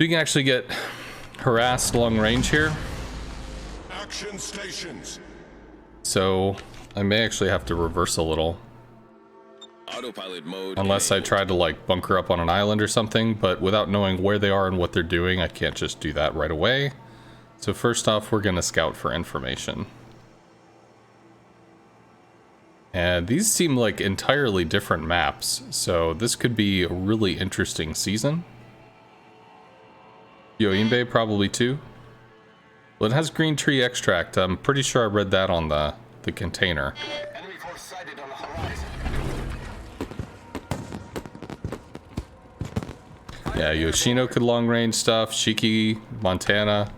We can actually get harassed long range here. Action stations. So I may actually have to reverse a little. Autopilot mode. Unless I try to like bunker up on an island or something, but without knowing where they are and what they're doing, I can't just do that right away. So first off, we're gonna scout for information. And these seem like entirely different maps, so this could be a really interesting season. Yoimbe probably too. Well, it has green tree extract. I'm pretty sure I read that on the container. Enemy force sighted on the horizon. Yeah, Yoshino could long range stuff. Shiki, Montana.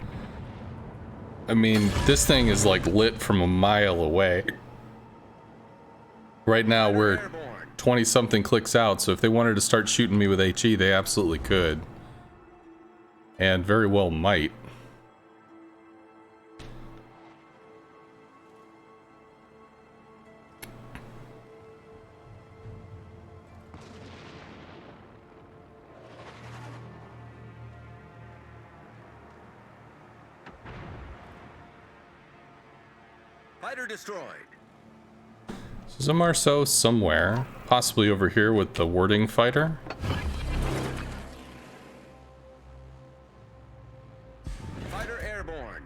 I mean, this thing is like lit from a mile away. Right now we're 20 something clicks out, so if they wanted to start shooting me with HE, they absolutely could. And very well might. Fighter destroyed. There's a Marceau somewhere, possibly over here with the wording fighter. Fighter airborne.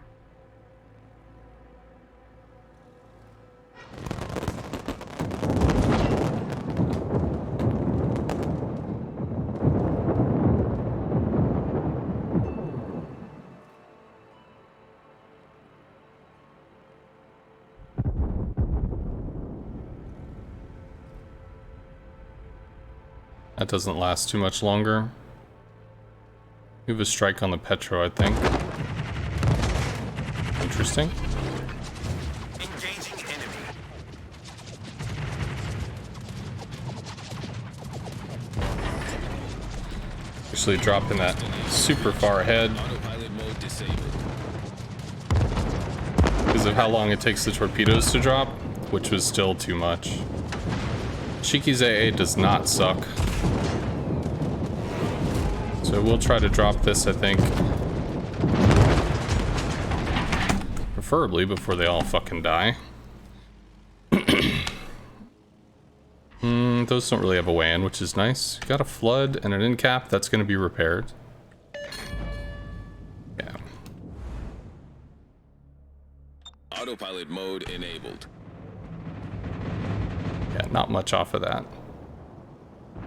That doesn't last too much longer. We have a strike on the Petro, I think. Interesting. Engaging enemy. Actually dropping that super far ahead Autopilot mode disabled. because of how long it takes the torpedoes to drop, which was still too much. Shiki's AA does not suck. So we'll try to drop this, I think. Preferably before they all fucking die. Those don't really have a way in, which is nice. Got a flood and an end cap. That's going to be repaired. Yeah. Autopilot mode enabled. Yeah, not much off of that.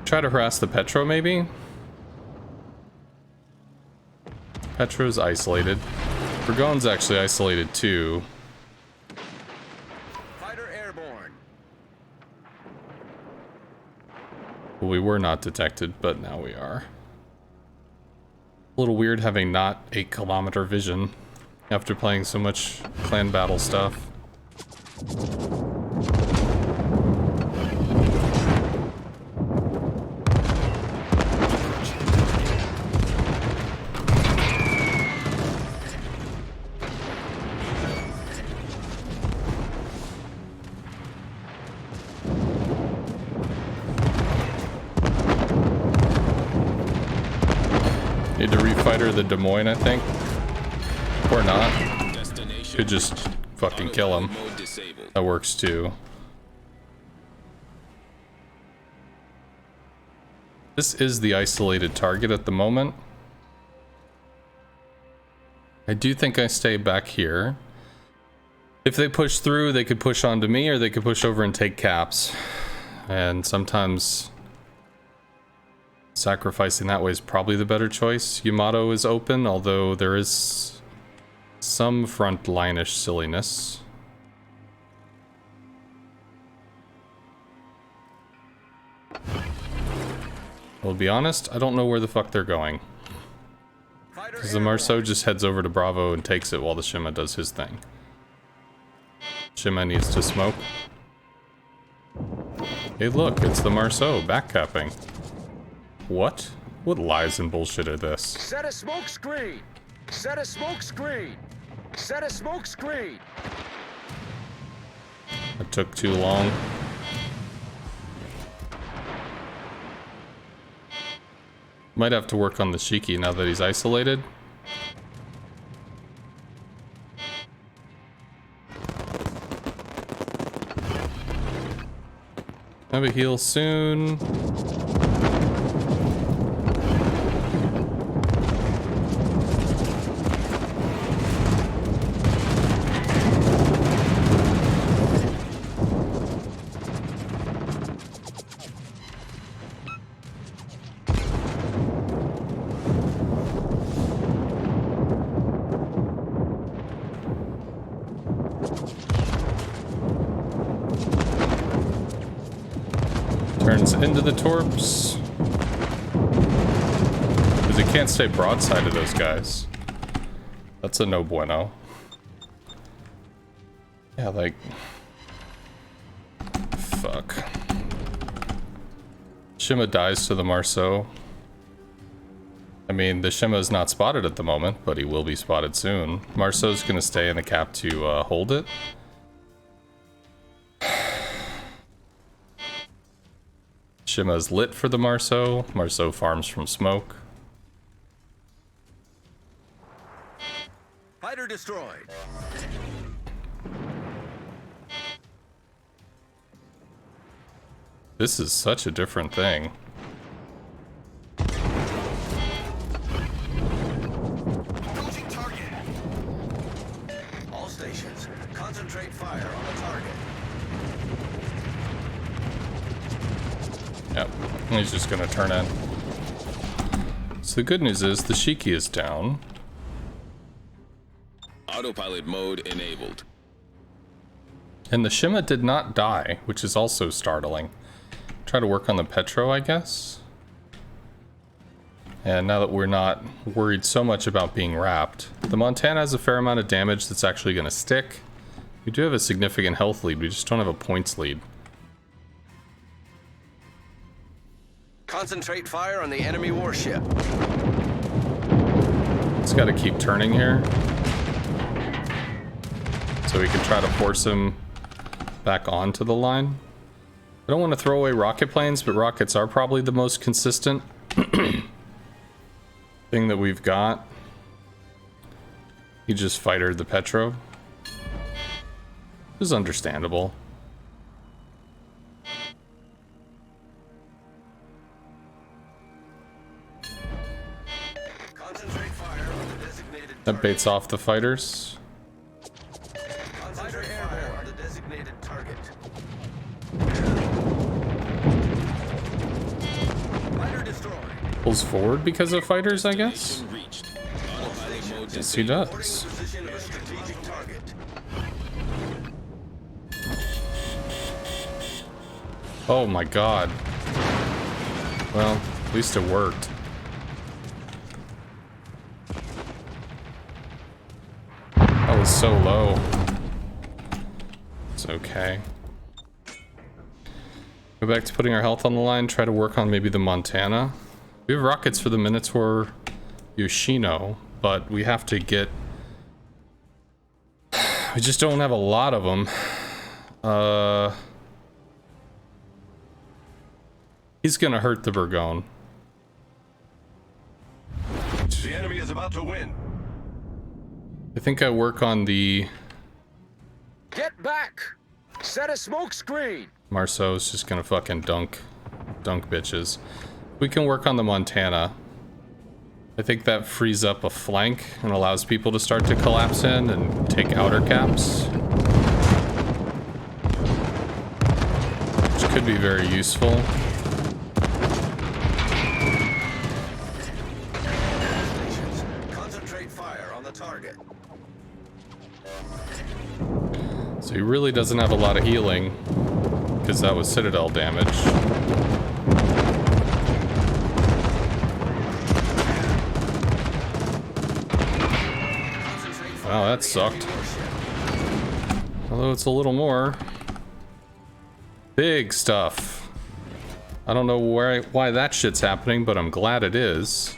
Try to harass the Petro, maybe? Petro's isolated. Burgon's actually isolated too. Fighter airborne. Well, we were not detected, but now we are. A little weird having not 8-kilometer vision after playing so much clan battle stuff. Need to refighter the Des Moines, I think. Or not. Destination. Could just fucking kill him. Autopilot mode disabled. That works too. This is the isolated target at the moment. I do think I stay back here. If they push through, they could push onto me, or they could push over and take caps. And sometimes sacrificing that way is probably the better choice. Yamato is open, although there is some front-line-ish silliness. I'll be honest, I don't know where the fuck they're going. Because the Marceau just heads over to Bravo and takes it while the Shima does his thing. Shima needs to smoke. Hey look, it's the Marceau backcapping. What? What lies and bullshit are this? Set a smoke screen. Set a smoke screen. Set a smoke screen. It took too long. Might have to work on the Shiki now that he's isolated. Have a heal soon. Turns into the torps. Because he can't stay broadside to those guys. That's a no bueno. Yeah, like... Fuck. Shima dies to the Marceau. I mean, the Shima is not spotted at the moment, but he will be spotted soon. Marceau's gonna stay in the cap to hold it. Shima's lit for the Marceau. Marceau farms from smoke. Fighter destroyed. This is such a different thing. Losing target. All stations, concentrate fire on the target. Yep, he's just gonna turn in. So the good news is the Shiki is down. Autopilot mode enabled. And the Shima did not die, which is also startling. Try to work on the Petro, I guess. And now that we're not worried so much about being wrapped, the Montana has a fair amount of damage that's actually gonna stick. We do have a significant health lead, we just don't have a points lead. Concentrate fire on the enemy warship. It's got to keep turning here. So we can try to force him back onto the line. I don't want to throw away rocket planes, but rockets are probably the most consistent thing that we've got. He just fightered the Petro. It was understandable. That baits off the fighters. Concentrate fire on the designated target. Fighter destroyed. Pulls forward because of fighters, I guess? Destination reached. Autopilot mode Yes, he disabled. does. Position of a strategic target. Oh my god. Well, at least it worked. That was so low. It's okay. Go back to putting our health on the line, try to work on maybe the Montana. We have rockets for the Minotaur Yoshino, but we have to get... We just don't have a lot of them. He's gonna hurt the Burgone. The enemy is about to win. I think I work on the... Get back! Set a smoke screen! Marceau's just gonna fucking dunk bitches. We can work on the Montana. I think that frees up a flank and allows people to start to collapse in and take outer caps. Which could be very useful. Stations, concentrate fire on the target. So he really doesn't have a lot of healing, because that was Citadel damage. Wow, that sucked. Although it's a little more. Big stuff. I don't know why that shit's happening, but I'm glad it is.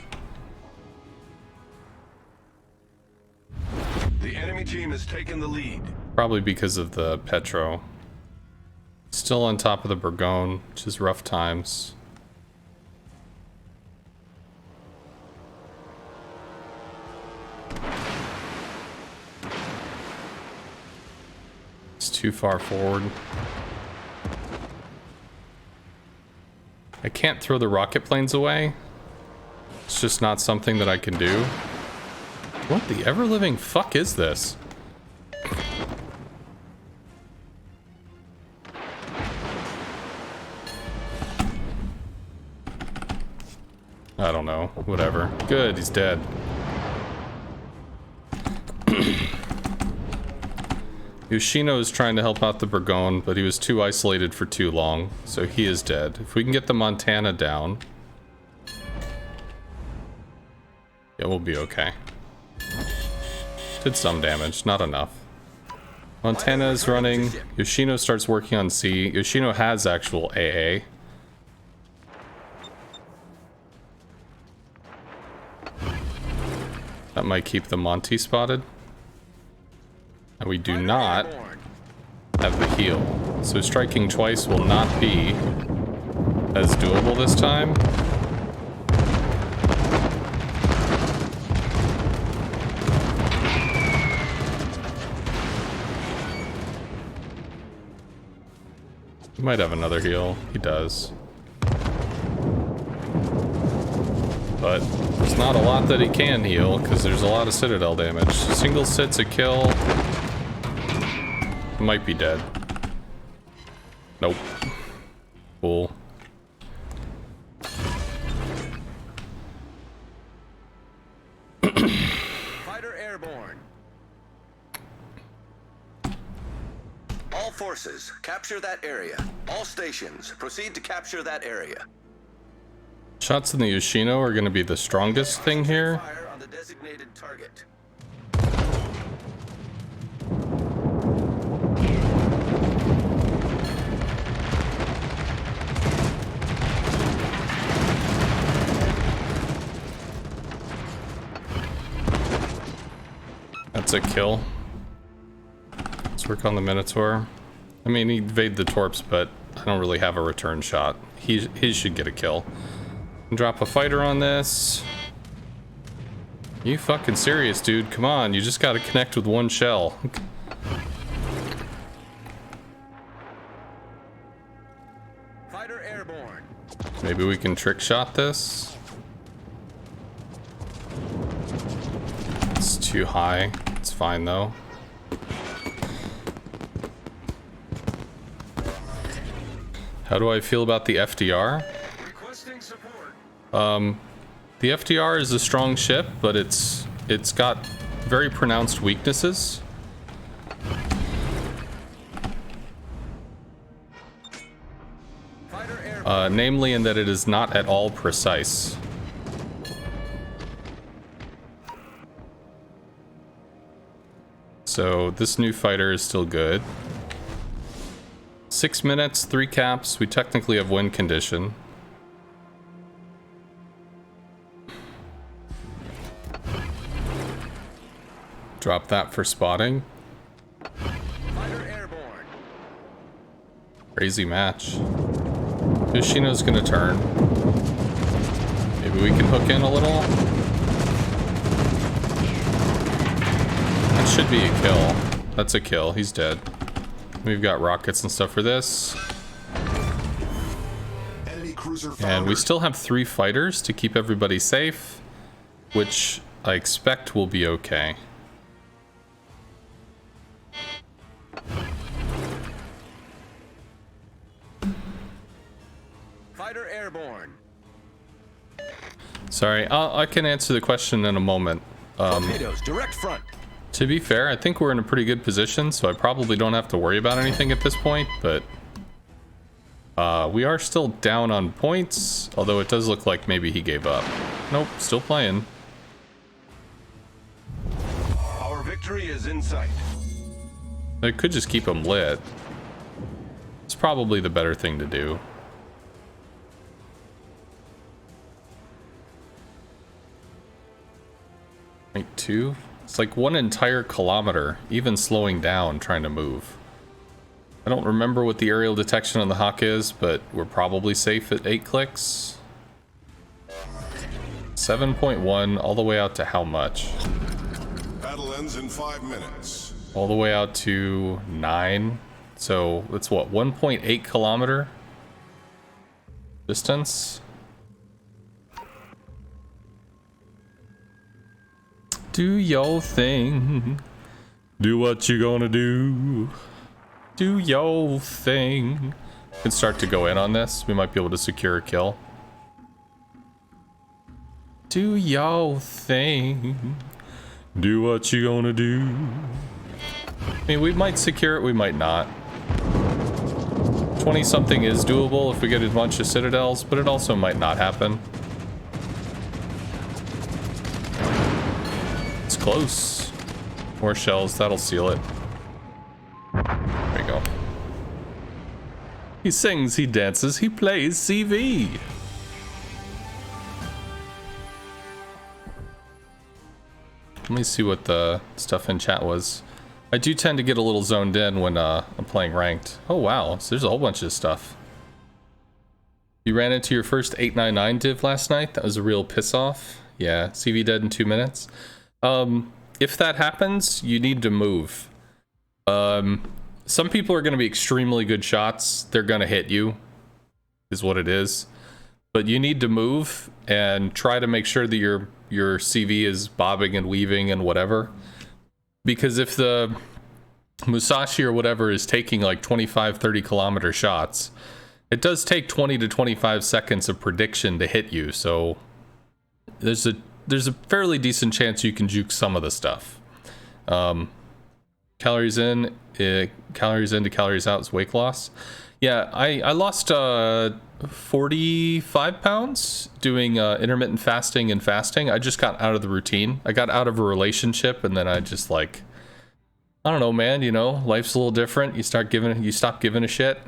The enemy team has taken the lead. Probably because of the Petro. Still on top of the Burgone, which is rough times. It's too far forward. I can't throw the rocket planes away. It's just not something that I can do. What the ever-living fuck is this? I don't know. Whatever. Good, he's dead. Yoshino is trying to help out the Burgone, but he was too isolated for too long, so he is dead. If we can get the Montana down, yeah, we'll be okay. Did some damage, not enough. Montana is running. Yoshino starts working on C. Yoshino has actual AA. That might keep the Monty spotted. And we do not have the heal. So striking twice will not be as doable this time. He might have another heal. He does. But there's not a lot that he can heal because there's a lot of Citadel damage. Single sit's a kill. Might be dead. Nope. Cool. Fighter airborne. All forces, capture that area. All stations, proceed to capture that area. Shots in the Yoshino are going to be the strongest thing here. Fire on the designated target. That's a kill. Let's work on the Minotaur. I mean, he evaded the torps, but I don't really have a return shot. He should get a kill. Drop a fighter on this. You fucking serious, dude? Come on, you just gotta connect with one shell. Fighter airborne. Maybe we can trick shot this. It's too high. It's fine though. How do I feel about the FDR? Requesting support. The FDR is a strong ship, but it's got very pronounced weaknesses. Fighter airborne. Namely in that it is not at all precise. So this new fighter is still good. 6 minutes, 3 caps. We technically have win condition. Drop that for spotting. Fighter airborne. Crazy match. Yoshino's gonna turn. Maybe we can hook in a little. That should be a kill. That's a kill. He's dead. We've got rockets and stuff for this. Enemy cruiser And foundered. we still have 3 fighters to keep everybody safe, which I expect will be okay. Fighter airborne. Sorry, I can answer the question in a moment. Torpedoes, direct front. To be fair, I think we're in a pretty good position, so I probably don't have to worry about anything at this point, but we are still down on points, although it does look like maybe he gave up. Nope, still playing. Our victory is in sight. I could just keep him lit. It's probably the better thing to do. Like 2? It's like 1 entire kilometer, even slowing down, trying to move. I don't remember what the aerial detection on the Hawk is, but we're probably safe at 8 clicks. 7.1 all the way out to how much? Battle ends in 5 minutes. All the way out to 9. So it's what, 1.8 kilometer distance? Do your thing. Do what you gonna do. Do your thing. Can start to go in on this. We might be able to secure a kill. Do your thing. Do what you gonna do. I mean, we might secure it, we might not. 20 something is doable if we get a bunch of citadels, but it also might not happen. It's close. More shells, that'll seal it. There you go. He sings, he dances, he plays CV. Let me see what the stuff in chat was. I do tend to get a little zoned in when I'm playing ranked. Oh wow, so there's a whole bunch of stuff. You ran into your first 899 div last night? That was a real piss off. Yeah, CV dead in 2 minutes. If that happens, you need to move. Some people are going to be extremely good shots. They're going to hit you, is what it is. But you need to move and try to make sure that your CV is bobbing and weaving and whatever. Because if the Musashi or whatever is taking like 25, 30 kilometer shots, it does take 20 to 25 seconds of prediction to hit you. So there's a fairly decent chance you can juke some of the stuff. Calories in to calories out is weight loss. Yeah, I lost 45 pounds doing intermittent fasting and fasting. I just got out of the routine. I got out of a relationship, and then I just like, I don't know, man. You know, life's a little different. You stop giving a shit,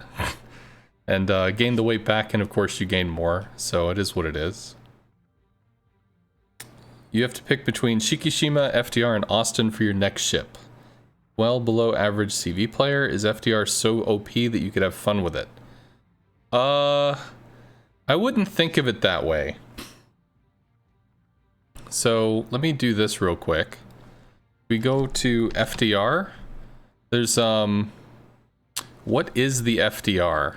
and gain the weight back, and of course you gain more. So it is what it is. You have to pick between Shikishima, FDR, and Austin for your next ship. Well below average CV player. Is FDR so OP that you could have fun with it? I wouldn't think of it that way. So let me do this real quick. We go to FDR. There's what is the FDR?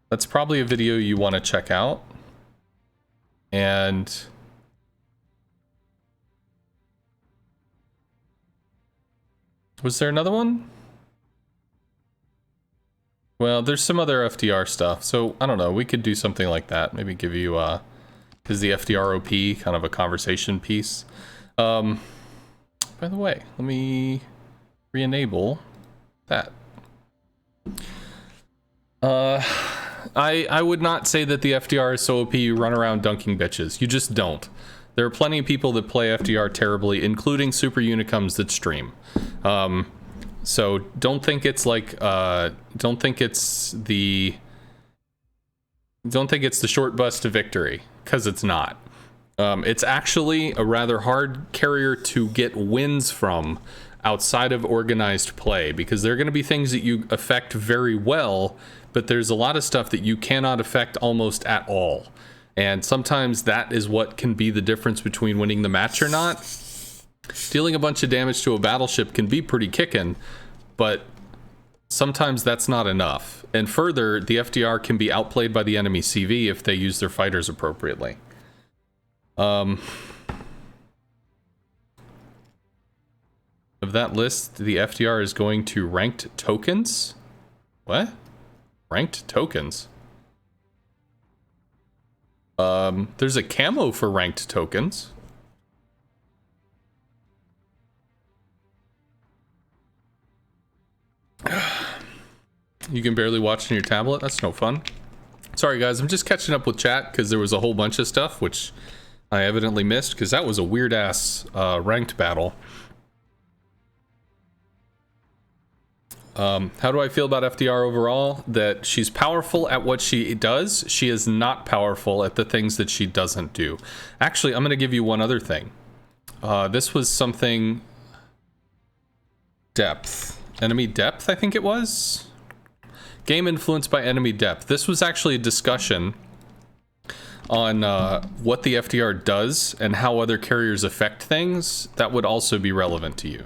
That's probably a video you want to check out. And was there another one? Well, there's some other FDR stuff, so I don't know. We could do something like that. Maybe give you is the FDR OP kind of a conversation piece. By the way, let me re-enable that. I would not say that the FDR is so OP you run around dunking bitches. You just don't. There are plenty of people that play FDR terribly, including super unicums that stream. So don't think it's like don't think it's the short bus to victory, because it's not. It's actually a rather hard carrier to get wins from outside of organized play, because there are going to be things that you affect very well, but there's a lot of stuff that you cannot affect almost at all. And sometimes that is what can be the difference between winning the match or not. Dealing a bunch of damage to a battleship can be pretty kickin', but sometimes that's not enough. And further, the FDR can be outplayed by the enemy CV if they use their fighters appropriately. Of that list, the FDR is going to ranked tokens. What? Ranked tokens? There's a camo for ranked tokens. You can barely watch on your tablet? That's no fun. Sorry guys, I'm just catching up with chat because there was a whole bunch of stuff which I evidently missed, because that was a weird ass ranked battle. How do I feel about FDR overall? That she's powerful at what she does. She is not powerful at the things that she doesn't do. Actually, I'm going to give you one other thing. This was something... Depth. Enemy depth, I think it was? Game influenced by enemy depth. This was actually a discussion on what the FDR does and how other carriers affect things, that would also be relevant to you.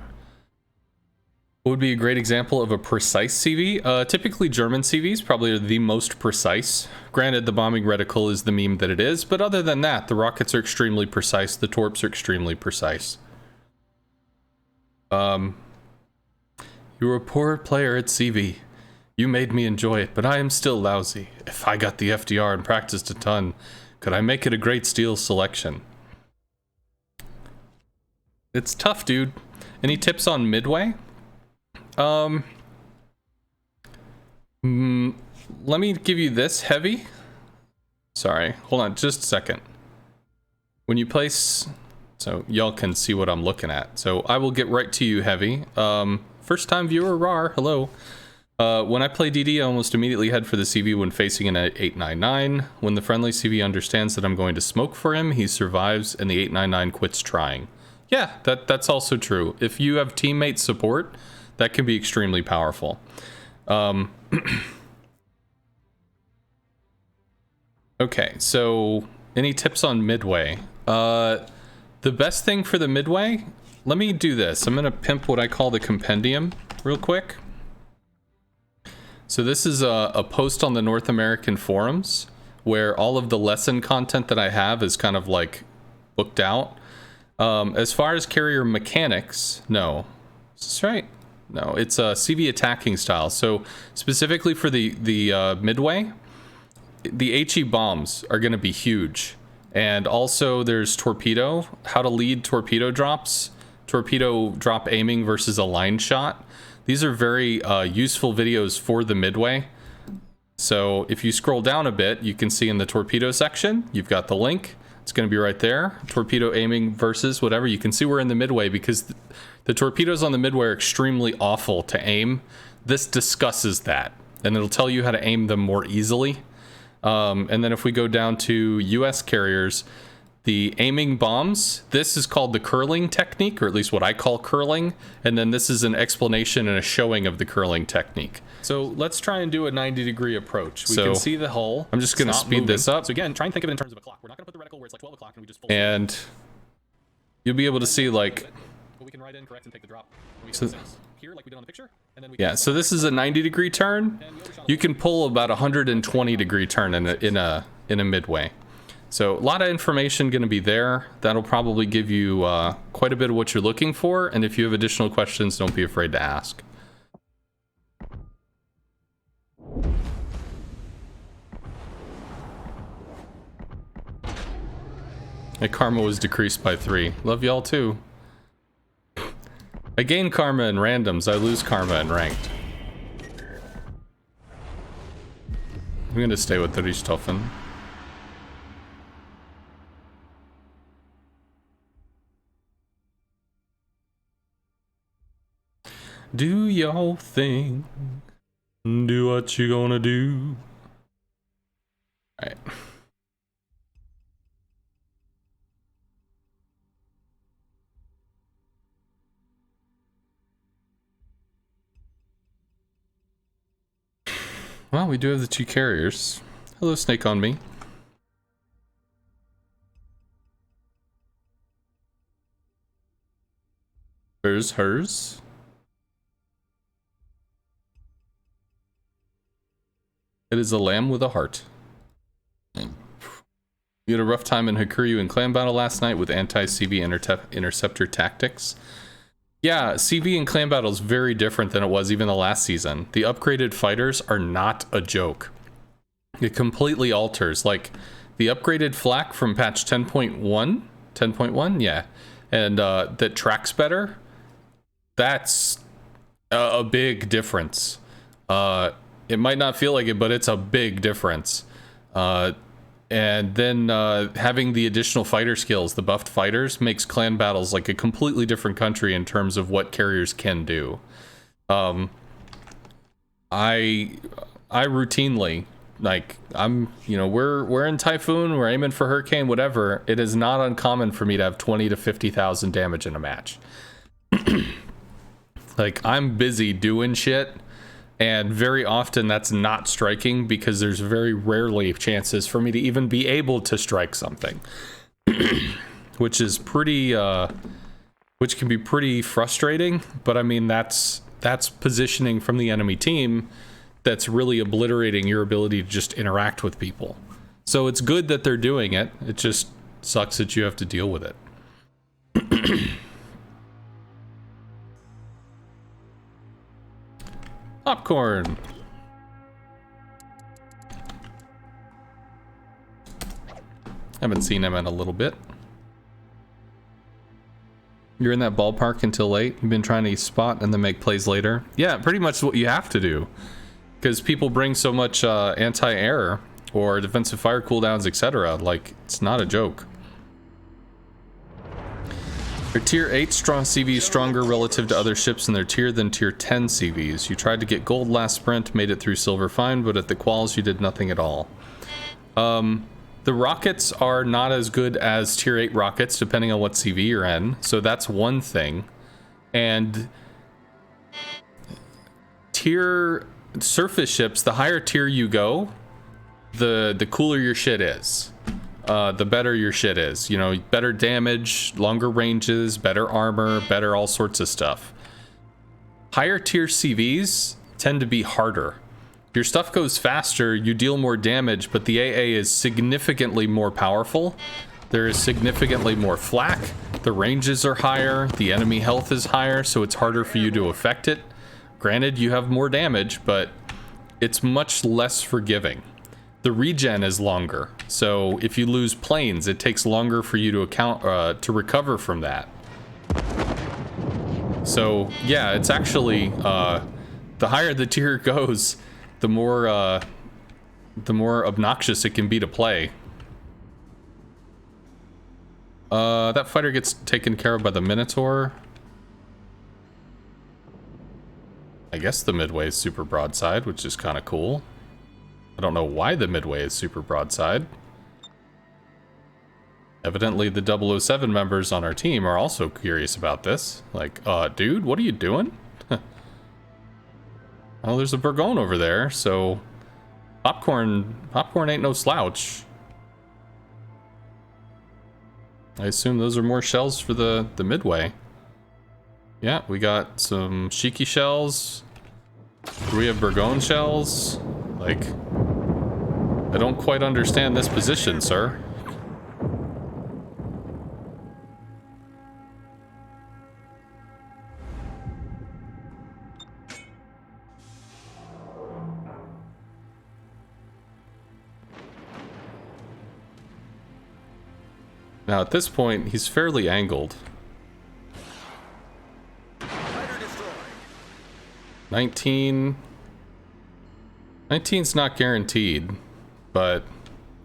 What would be a great example of a precise CV? Typically German CVs probably are the most precise. Granted, the bombing reticle is the meme that it is, but other than that, the rockets are extremely precise, the torps are extremely precise. You were a poor player at CV. You made me enjoy it, but I am still lousy. If I got the FDR and practiced a ton, could I make it a great steel selection? It's tough, dude. Any tips on Midway? Let me give you this, Heavy. Sorry, hold on just a second. When you place, so y'all can see what I'm looking at. So I will get right to you, Heavy. First time viewer, rar, hello. When I play DD, I almost immediately head for the CV when facing an 899. When the friendly CV understands that I'm going to smoke for him, he survives and the 899 quits trying. Yeah, that's also true. If you have teammate support, that can be extremely powerful. Okay, so any tips on Midway? The best thing for the Midway, let me do this. I'm gonna pimp what I call the compendium real quick. So this is a post on the North American forums where all of the lesson content that I have is kind of like booked out. As far as carrier mechanics, no. Is this right? No, it's a CV attacking style. So specifically for the Midway, the HE bombs are going to be huge. And also there's torpedo, how to lead torpedo drops, torpedo drop aiming versus a line shot. These are very useful videos for the Midway. So if you scroll down a bit, you can see in the torpedo section, you've got the link. It's going to be right there. Torpedo aiming versus whatever. You can see we're in the Midway because the torpedoes on the Midway are extremely awful to aim. This discusses that, and it'll tell you how to aim them more easily. And then if we go down to US carriers, the aiming bombs, this is called the curling technique, or at least what I call curling. And then this is an explanation and a showing of the curling technique. So let's try and do a 90-degree approach. We can see the hull. I'm just going to speed this up. So again, try and think of it in terms of a clock. We're not going to put the reticle where it's like 12 o'clock and we just... And you'll be able to see like... But we can write in, correct, and take the drop. So, here, like we did on the picture. And then we yeah, so this is a 90-degree turn. You can pull about a 120-degree turn in a Midway. So a lot of information going to be there. That'll probably give you quite a bit of what you're looking for. And if you have additional questions, don't be afraid to ask. My karma was decreased by 3. Love y'all too. I gain karma in randoms. I lose karma in ranked. I'm going to stay with the Richthofen. Do your thing. Do what you gonna do. All right. Well, we do have the 2 carriers. Hello, Snake on me. Hers. It is a lamb with a heart. You had a rough time in Hakuryu and clan battle last night with anti-CV interceptor tactics. Yeah, CV and clan battle is very different than it was even the last season. The upgraded fighters are not a joke. It completely alters. Like, the upgraded flak from patch 10.1? 10.1? Yeah. And that tracks better. That's a big difference. It might not feel like it, but it's a big difference. And then having the additional fighter skills, the buffed fighters, makes clan battles like a completely different country in terms of what carriers can do. I routinely, like, we're in Typhoon, we're aiming for Hurricane, whatever. It is not uncommon for me to have 20 to 50,000 damage in a match. Like, I'm busy doing shit. And very often that's not striking because there's very rarely chances for me to even be able to strike something. Which is pretty, which can be pretty frustrating, but I mean, that's positioning from the enemy team that's really obliterating your ability to just interact with people. So it's good that they're doing it. It just sucks that you have to deal with it. Popcorn. Haven't seen him in a little bit. You're in that ballpark until late. You've been trying to spot and then make plays later. Yeah, pretty much what you have to do. Because people bring so much anti-air or defensive fire cooldowns, etc. Like, it's not a joke. Your tier 8 strong CVs stronger relative to other ships in their tier than tier 10 CVs. You tried to get gold last sprint, made it through silver fine, but at the quals you did nothing at all. The rockets are not as good as tier 8 rockets, depending on what CV you're in. So that's one thing. And tier surface ships, the higher tier you go, the cooler your shit is. The better your shit is. You know, better damage, longer ranges, better armor, better all sorts of stuff. Higher tier CVs tend to be harder. Your stuff goes faster, you deal more damage, but the AA is significantly more powerful. There is significantly more flak. The ranges are higher, the enemy health is higher, so it's harder for you to affect it. Granted, you have more damage, but it's much less forgiving. The regen is longer, so if you lose planes, it takes longer for you to recover from that. So yeah, it's actually the higher the tier goes, the more obnoxious it can be to play. That fighter gets taken care of by the Minotaur. I guess the Midway is super broadside, which is kind of cool. I don't know why the Midway is super broadside. Evidently the 007 members on our team are also curious about this. Like, dude, what are you doing? Oh, there's a Burgone over there, so popcorn ain't no slouch. I assume those are more shells for the Midway. Yeah, we got some Shiki shells. Do we have Burgone shells? Like, I don't quite understand this position, sir. Now, at this point, he's fairly angled. 19... 19's not guaranteed, but,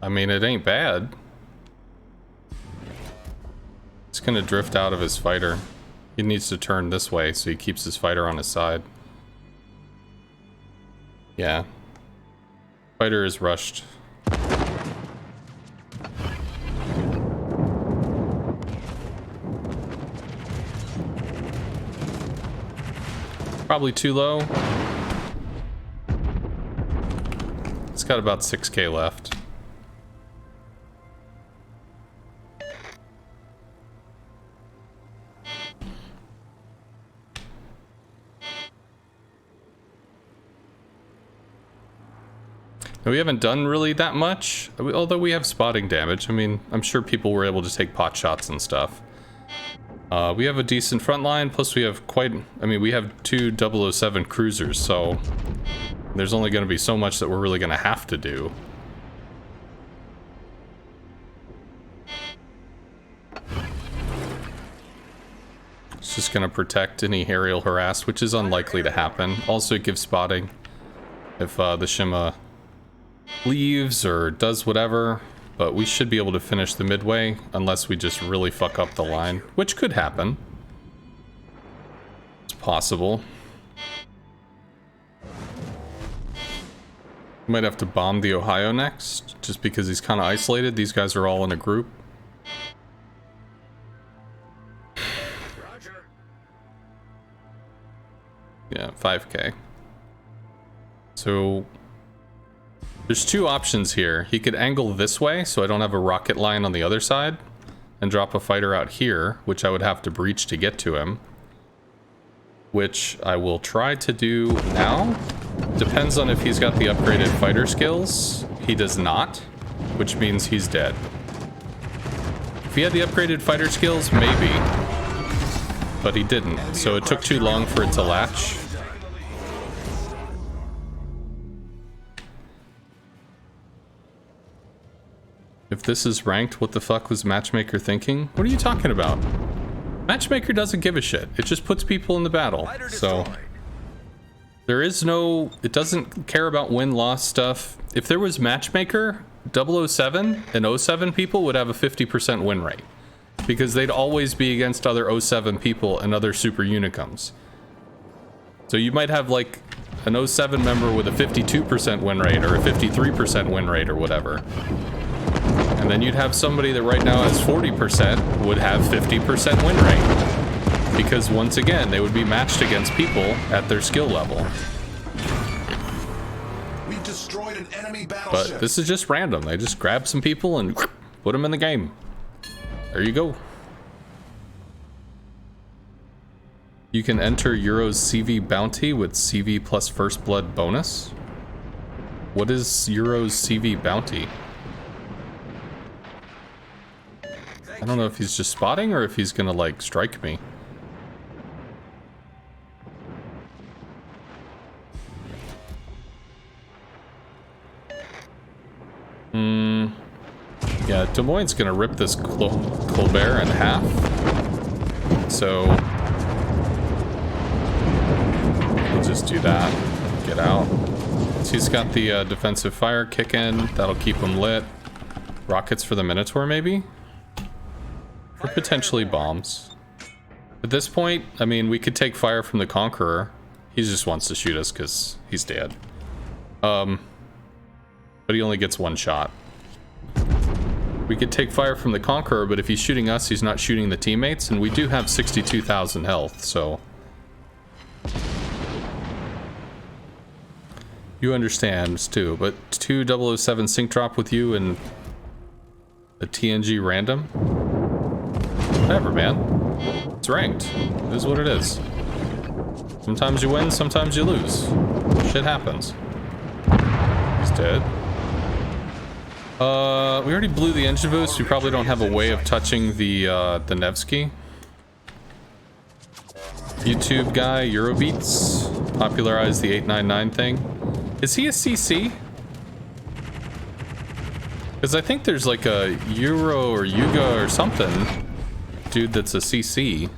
I mean, it ain't bad. He's gonna drift out of his fighter. He needs to turn this way so he keeps his fighter on his side. Yeah. Fighter is rushed. Probably too low. It's got about 6k left. Now, we haven't done really that much, although we have spotting damage. I mean, I'm sure people were able to take pot shots and stuff. We have a decent front line, plus we have we have 2 007 cruisers, so there's only going to be so much that we're really going to have to do. It's just going to protect any aerial harass, which is unlikely to happen. Also, it gives spotting if the Shima leaves or does whatever. But we should be able to finish the Midway, unless we just really fuck up the line, which could happen. It's possible. Might have to bomb the Ohio next, just because he's kind of isolated. These guys are all in a group. Roger. Yeah, 5k. So there's two options here. He could angle this way, so I don't have a rocket line on the other side, and drop a fighter out here, which I would have to breach to get to him. Which I will try to do now. Depends on if he's got the upgraded fighter skills. He does not, which means he's dead. If he had the upgraded fighter skills, maybe. But he didn't, so it took too long for it to latch. If this is ranked, what the fuck was Matchmaker thinking? What are you talking about? Matchmaker doesn't give a shit. It just puts people in the battle. So there is no... It doesn't care about win-loss stuff. If there was Matchmaker, 007 and 07 people would have a 50% win rate. Because they'd always be against other 07 people and other super unicums. So you might have like an 07 member with a 52% win rate or a 53% win rate or whatever. And then you'd have somebody that right now has 40% would have 50% win rate. Because once again, they would be matched against people at their skill level. We destroyed an enemy battleship. But this is just random. They just grab some people and put them in the game. There you go. You can enter Euro's CV bounty with CV plus first blood bonus. What is Euro's CV bounty? I don't know if he's just spotting or if he's gonna like strike me. Yeah, Des Moines gonna rip this Colbert in half. So we'll just do that. Get out. So he's got the defensive fire kick in. That'll keep him lit. Rockets for the Minotaur, maybe? Or potentially bombs. At this point, I mean, we could take fire from the Conqueror. He just wants to shoot us because he's dead. But he only gets one shot. We could take fire from the Conqueror, but if he's shooting us, he's not shooting the teammates, and we do have 62,000 health, so... You understand, too, but 2 007 sync drop with you and a TNG random? Whatever, man. It's ranked. It is what it is. Sometimes you win, sometimes you lose. Shit happens. He's dead. We already blew the engine boost. We probably don't have a way of touching the Nevsky. YouTube guy, Eurobeats, popularized the 899 thing. Is he a CC? Because I think there's like a Euro or Yuga or something. Dude that's a CC.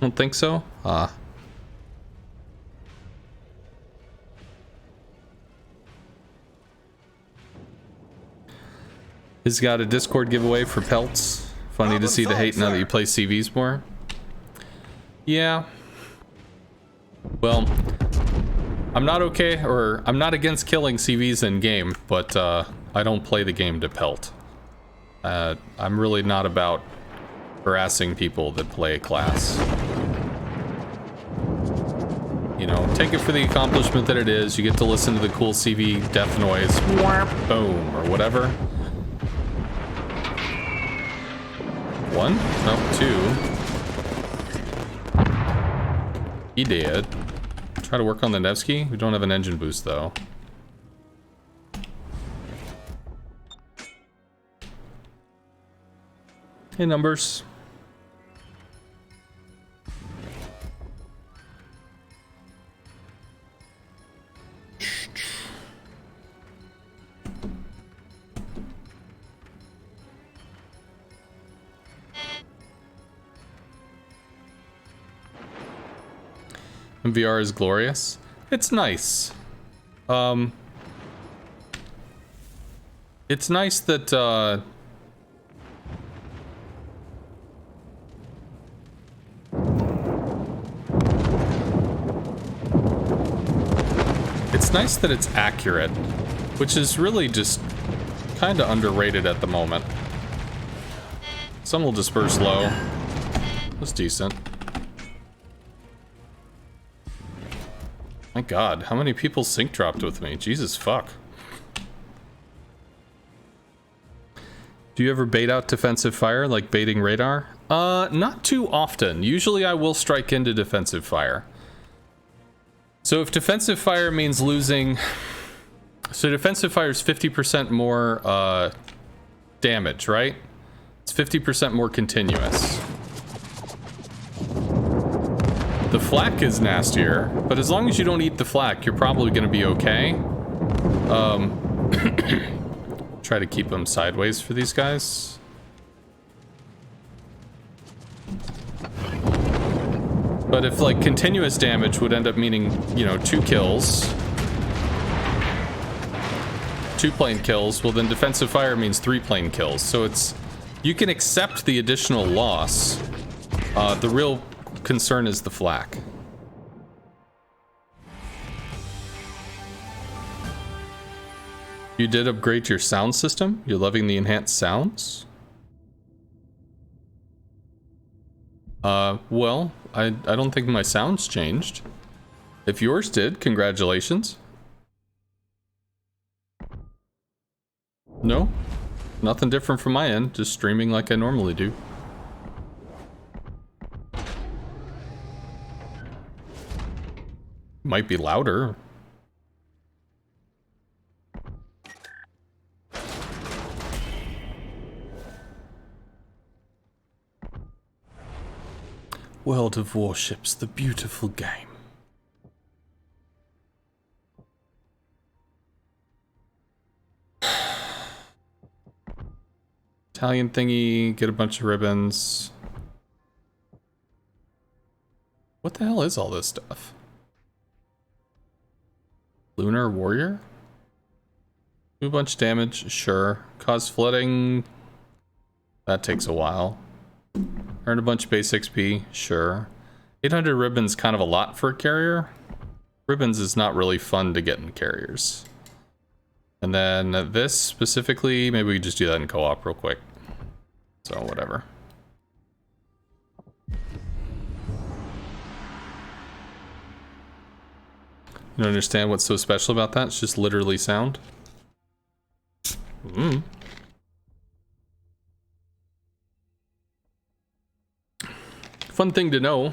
Don't think so? Ah. He's got a Discord giveaway for pelts. Funny to see the hate now that you play CVs more. Yeah. Well, I'm not okay, or I'm not against killing CVs in game, but I don't play the game to pelt. I'm really not about harassing people that play a class. You know, take it for the accomplishment that it is. You get to listen to the cool CV death noise. Boom, or whatever. 1? No, 2. He did. Try to work on the Nevsky. We don't have an engine boost, though. Hey, numbers. VR is glorious. It's nice. It's nice that it's nice that it's accurate, which is really just kind of underrated at the moment. Some will disperse low. That's decent. My god, how many people sync dropped with me? Jesus fuck. Do you ever bait out defensive fire, like baiting radar? Not too often. Usually I will strike into defensive fire. So if defensive fire means losing... So defensive fire is 50% more damage, right? It's 50% more continuous. The flak is nastier, but as long as you don't eat the flak, you're probably going to be okay. Try to keep them sideways for these guys. But if like continuous damage would end up meaning, you know, 2 kills, 2 plane kills, well then defensive fire means 3 plane kills. So it's, you can accept the additional loss. The real concern is the flak. You did upgrade your sound system? You're loving the enhanced sounds? Well, I don't think my sounds changed. If yours did, congratulations. No, nothing different from my end, just streaming like I normally do. Might be louder. World of Warships, the beautiful game. Italian thingy, get a bunch of ribbons. What the hell is all this stuff? Lunar Warrior? Do a bunch of damage, sure. Cause flooding. That takes a while. Earn a bunch of base XP, sure. 800 ribbons, kind of a lot for a carrier. Ribbons is not really fun to get in carriers. And then this specifically, maybe we just do that in co-op real quick. So whatever. You don't understand what's so special about that? It's just literally sound. Fun thing to know.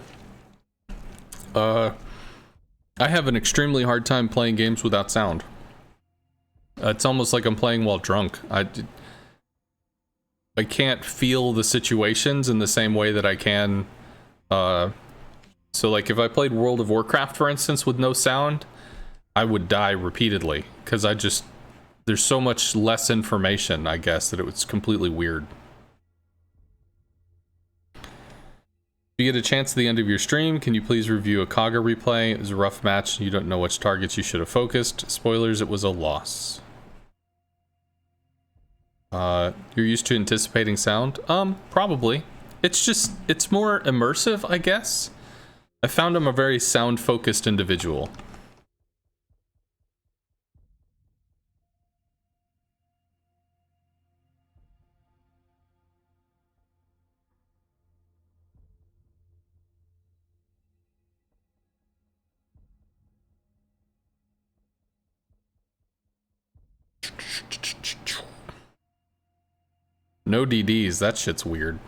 I have an extremely hard time playing games without sound. It's almost like I'm playing while drunk. I can't feel the situations in the same way that I can. So like if I played World of Warcraft, for instance, with no sound, I would die repeatedly because there's so much less information, I guess, that it was completely weird. If you get a chance at the end of your stream, can you please review a Kaga replay? It was a rough match. You don't know which targets you should have focused. Spoilers, it was a loss. You're used to anticipating sound? Probably. It's more immersive, I guess. I found I'm a very sound-focused individual. No DDs, that shit's weird.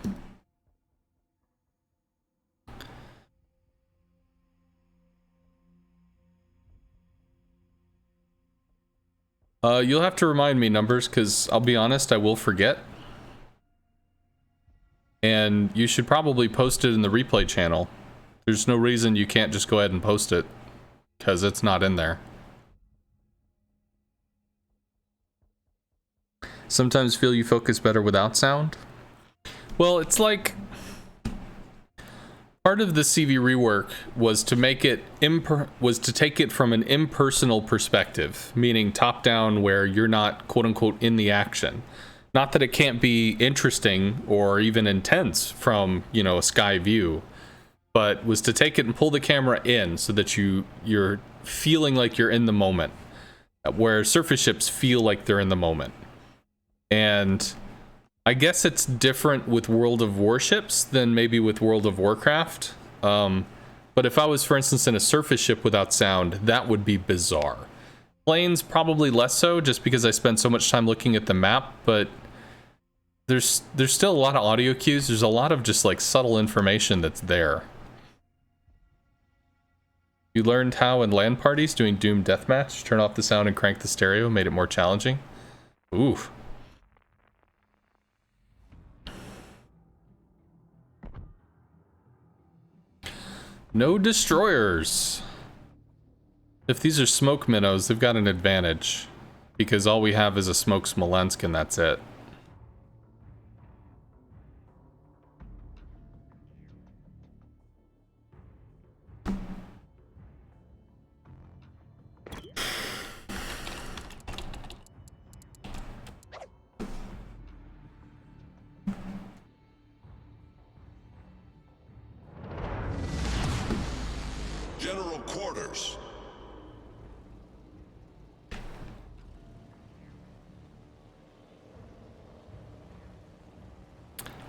You'll have to remind me numbers, because I'll be honest, I will forget. And you should probably post it in the replay channel. There's no reason you can't just go ahead and post it, because it's not in there. Sometimes feel you focus better without sound. Well, it's like part of the CV rework was to make it take it from an impersonal perspective, meaning top down, where you're not quote unquote in the action. Not that it can't be interesting or even intense from, you know, a sky view, but was to take it and pull the camera in so that you're feeling like you're in the moment, where surface ships feel like they're in the moment. And I guess it's different with World of Warships than maybe with World of Warcraft. But But if I was, for instance, in a surface ship without sound, that would be bizarre. Planes, probably less so, just because I spend so much time looking at the map, but there's still a lot of audio cues. There's a lot of just like subtle information that's there. You learned how in LAN parties doing Doom Deathmatch, turn off the sound and crank the stereo, made it more challenging. Oof. No destroyers. If these are smoke minnows, they've got an advantage. Because all we have is a smoke Smolensk and that's it. General quarters.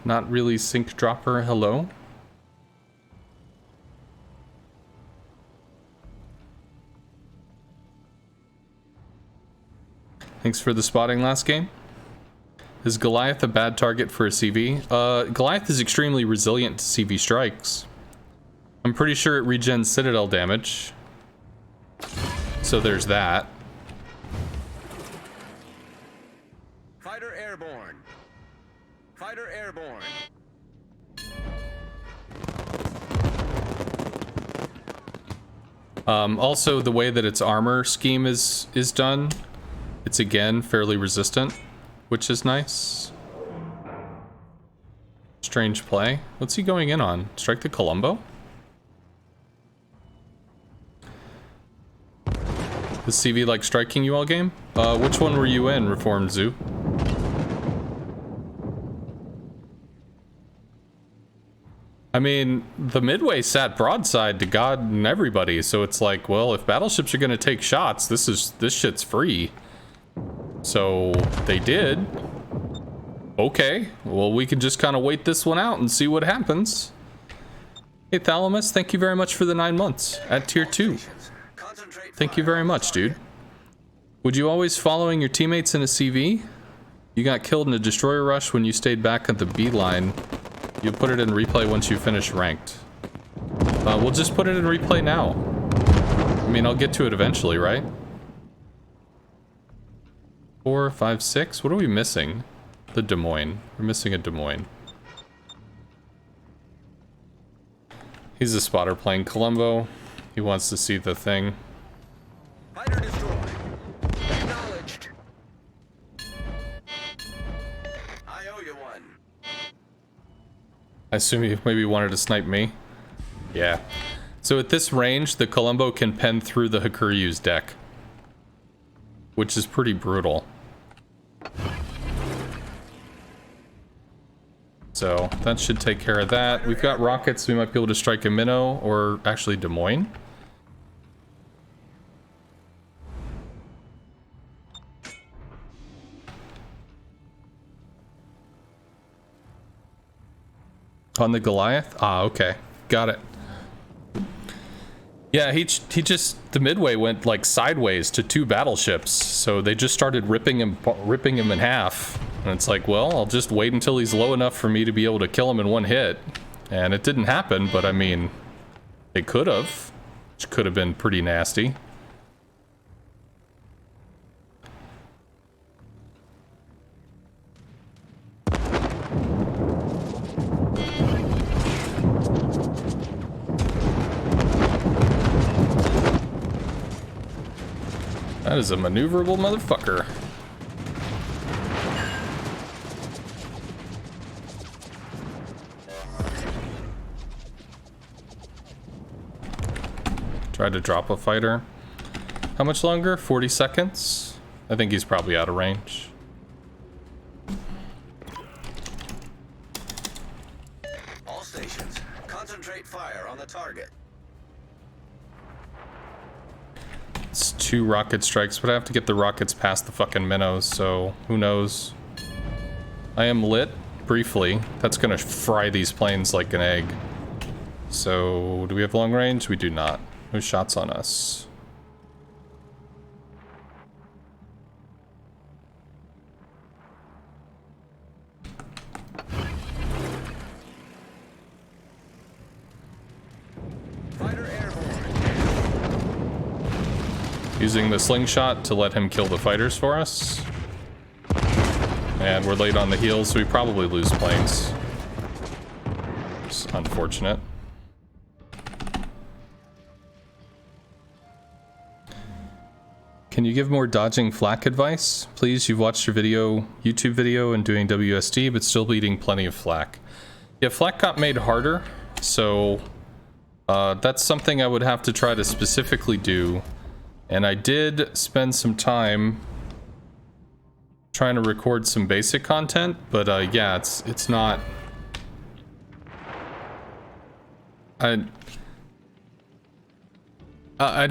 Not really sync dropper, hello? Thanks for the spotting last game. Is Goliath a bad target for a CV? Goliath is extremely resilient to CV strikes. I'm pretty sure it regens Citadel damage. So there's that. Fighter airborne. Fighter airborne. Also, the way that its armor scheme is done, it's again fairly resistant, which is nice. Strange play. What's he going in on? Strike the Colombo? The CV like striking you all game? Which one were you in, Reformed Zoo? I mean, the Midway sat broadside to God and everybody, so it's like, well, if battleships are gonna take shots, this shit's free. So they did. Okay, well, we can just kind of wait this one out and see what happens. Hey, Thalamus, thank you very much for the 9 months at tier 2. Thank you very much, dude. Would you always following your teammates in a CV? You got killed in a destroyer rush when you stayed back at the B line. You'll put it in replay once you finish ranked. We'll just put it in replay now. I mean, I'll get to it eventually, right? 4, 5, 6. What are we missing? The Des Moines. We're missing a Des Moines. He's a spotter playing Colombo. He wants to see the thing. Fighter destroyed. Acknowledged. I owe you one. I assume you maybe wanted to snipe me. Yeah. So at this range, the Colombo can pen through the Hakuryu's deck, which is pretty brutal. So that should take care of that. We've got rockets. We might be able to strike a minnow, or actually Des Moines. On the Goliath? Ah, okay. Got it. Yeah, he just, the Midway went like sideways to 2 battleships, so they just started ripping him in half. And it's like, well, I'll just wait until he's low enough for me to be able to kill him in one hit. And it didn't happen, but I mean, it could have. Which could have been pretty nasty. That is a maneuverable motherfucker. Tried to drop a fighter. How much longer? 40 seconds? I think he's probably out of range. All stations, concentrate fire on the target. It's 2 rocket strikes, but I have to get the rockets past the fucking minnows, so who knows. I am lit, briefly. That's gonna fry these planes like an egg. So, do we have long range? We do not. No shots on us. Fighter airborne. Using the slingshot to let him kill the fighters for us. And we're late on the heels, so we probably lose planes. It's unfortunate. Can you give more dodging flak advice? Please, you've watched your YouTube video and doing WSD, but still bleeding plenty of flak. Yeah, flak got made harder, so that's something I would have to try to specifically do. And I did spend some time trying to record some basic content, but yeah, it's not. I'd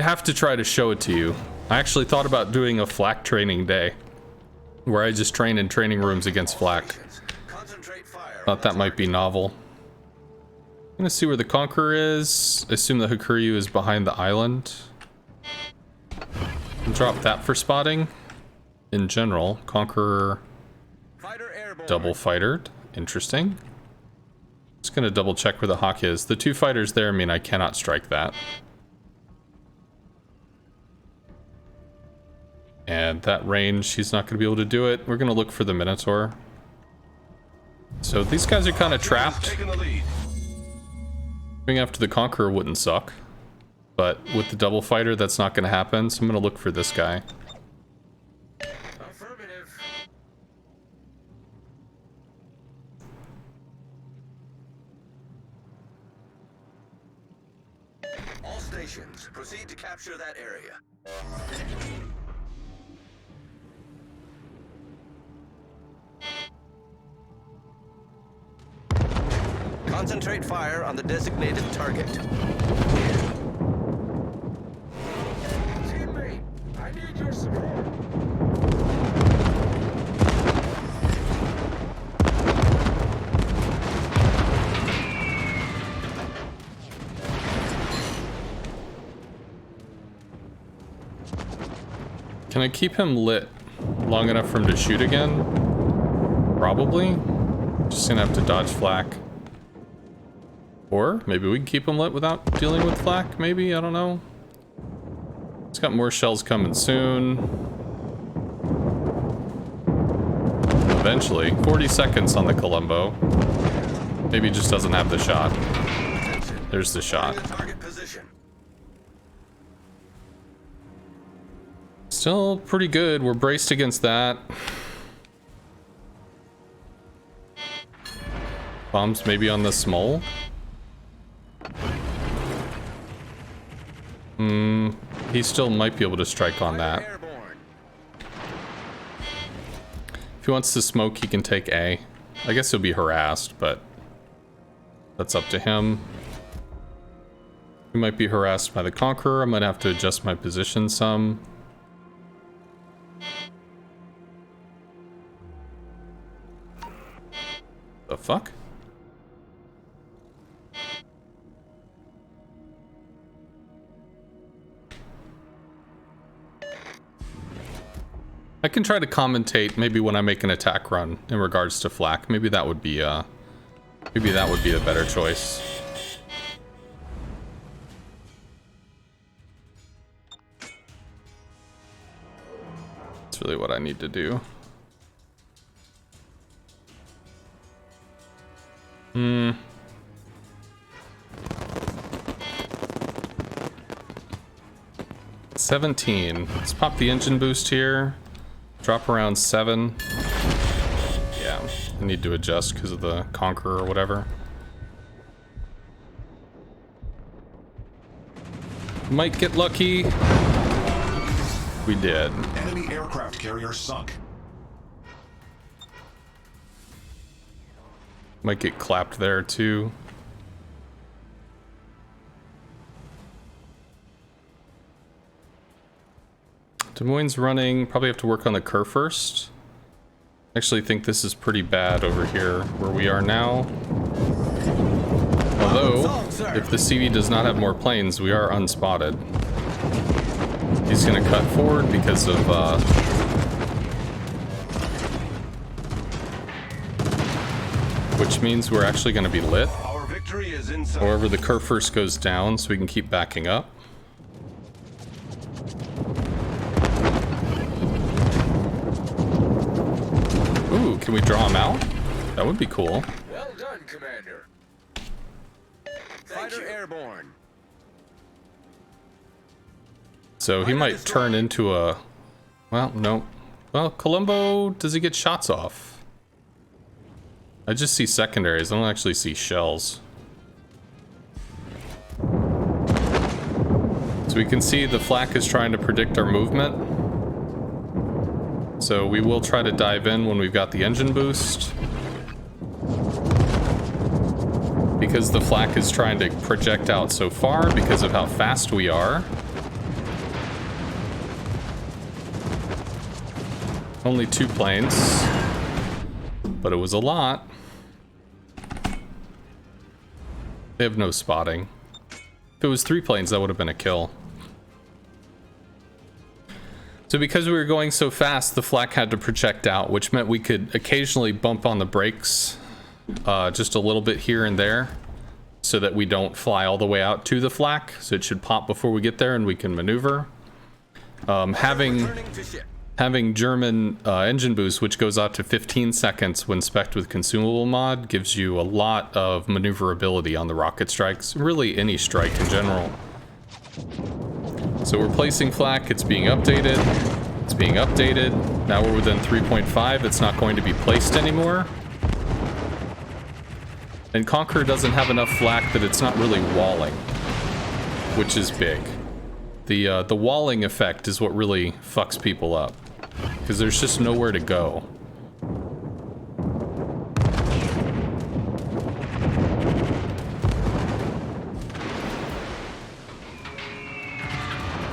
have to try to show it to you. I actually thought about doing a flak training day, where I just train in training rooms against flak. Concentrate fire. Thought that might be novel. I'm gonna see where the Conqueror is. Assume the Hakuryu is behind the island. And drop that for spotting. In general, Conqueror Fighter airborne. double fightered. Interesting. Just gonna double check where the Hawk is. The two fighters there mean I cannot strike that. And that range, he's not gonna be able to do it. We're gonna look for the Minotaur. So these guys are kind of trapped. Taking the lead. Going after the Conqueror wouldn't suck. But with the double fighter, that's not gonna happen. So I'm gonna look for this guy. Affirmative. All stations, proceed to capture that area. Concentrate fire on the designated target. Teammate, I need your support. Can I keep him lit long enough for him to shoot again? Probably. Just gonna have to dodge flak. Or maybe we can keep him lit without dealing with flak, maybe? I don't know. He's got more shells coming soon. Eventually. 40 seconds on the Columbo. Maybe he just doesn't have the shot. There's the shot. Target position. Still pretty good. We're braced against that. Bombs maybe on the Smole. He still might be able to strike on that. If he wants to smoke, he can take A. I guess he'll be harassed, but that's up to him. He might be harassed by the Conqueror. I might have to adjust my position some. The fuck? I can try to commentate maybe when I make an attack run in regards to flak. Maybe that would be a better choice. That's really what I need to do. 17. Let's pop the engine boost here. Drop around 7. Yeah, I need to adjust because of the Conqueror or whatever. Might get lucky. We did. Enemy aircraft carrier sunk. Might get clapped there too. Des Moines running. Probably have to work on the Kerr first. Actually think this is pretty bad over here where we are now. Although, if the CV does not have more planes, we are unspotted. He's gonna cut forward because of, which means we're actually gonna be lit. Our victory is in sight. However, the curve first goes down, so we can keep backing up. Ooh, can we draw him out? That would be cool. Well done, Commander. Fighter airborne. So he might turn into a... Well, no. Well, Columbo, does he get shots off? I just see secondaries. I don't actually see shells. So we can see the flak is trying to predict our movement. So we will try to dive in when we've got the engine boost. Because the flak is trying to project out so far because of how fast we are. Only 2 planes, but it was a lot. They have no spotting. If it was 3 planes, that would have been a kill. So because we were going so fast, the flak had to project out, which meant we could occasionally bump on the brakes just a little bit here and there so that we don't fly all the way out to the flak. So it should pop before we get there and we can maneuver. Having German engine boost, which goes out to 15 seconds when spec'd with consumable mod, gives you a lot of maneuverability on the rocket strikes, really any strike in general. So we're placing flak, it's being updated, it's being updated. Now we're within 3.5, it's not going to be placed anymore. And Conqueror doesn't have enough flak that it's not really walling, which is big. The walling effect is what really fucks people up, because there's just nowhere to go.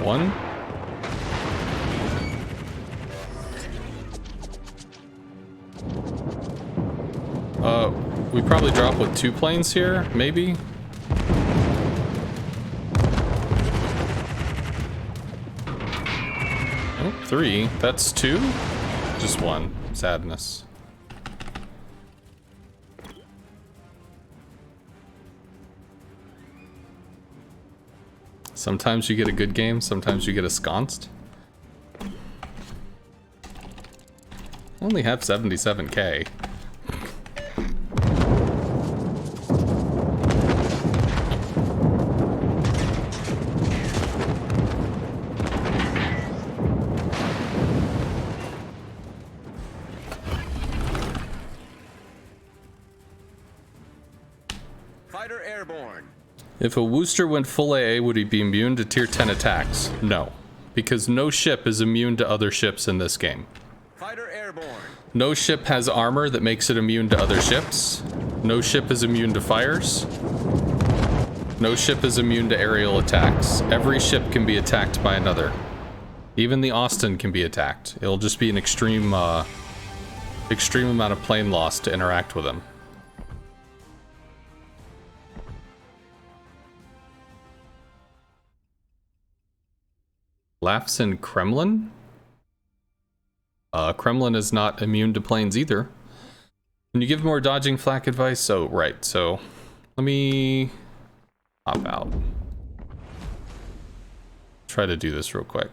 One. We probably drop with 2 planes here, maybe? Oh, 3. That's 2? Just 1. Sadness. Sometimes you get a good game, sometimes you get ensconced. Only have 77k. Fighter airborne. If a Wooster went full AA, would he be immune to tier 10 attacks? No, because no ship is immune to other ships in this game. Fighter airborne. No ship has armor that makes it immune to other ships. No ship is immune to fires. No ship is immune to aerial attacks. Every ship can be attacked by another. Even the Austin can be attacked. It'll just be an extreme amount of plane loss to interact with them. Laughs in Kremlin? Kremlin is not immune to planes either. Can you give more dodging flak advice? Oh, right. So let me hop out. Try to do this real quick.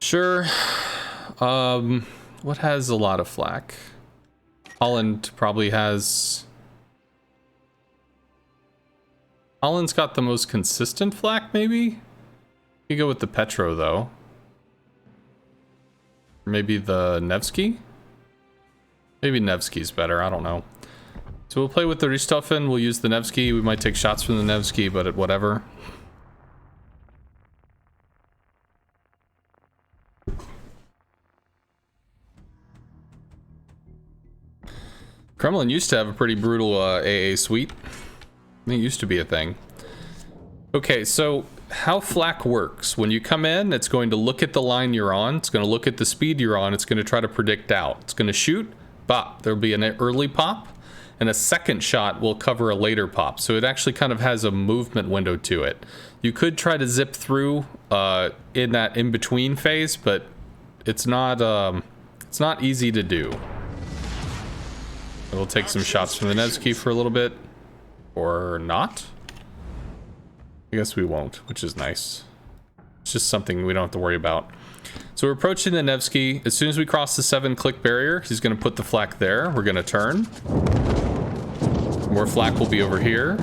Sure. What has a lot of flak? Holland probably has... Holland's got the most consistent flak, maybe? You go with the Petro, though. Or maybe the Nevsky? Maybe Nevsky's better, I don't know. So we'll play with the Richthofen, we'll use the Nevsky. We might take shots from the Nevsky, but whatever. Kremlin used to have a pretty brutal AA suite. It used to be a thing. Okay, so how flak works. When you come in, it's going to look at the line you're on. It's going to look at the speed you're on. It's going to try to predict out. It's going to shoot, pop. There'll be an early pop, and a second shot will cover a later pop. So it actually kind of has a movement window to it. You could try to zip through in that in-between phase, but it's not easy to do. We'll take some shots from the Nevsky for a little bit, or not. I guess we won't, which is nice. It's just something we don't have to worry about. So we're approaching the Nevsky. As soon as we cross the 7-click barrier, he's going to put the flak there. We're going to turn. More flak will be over here.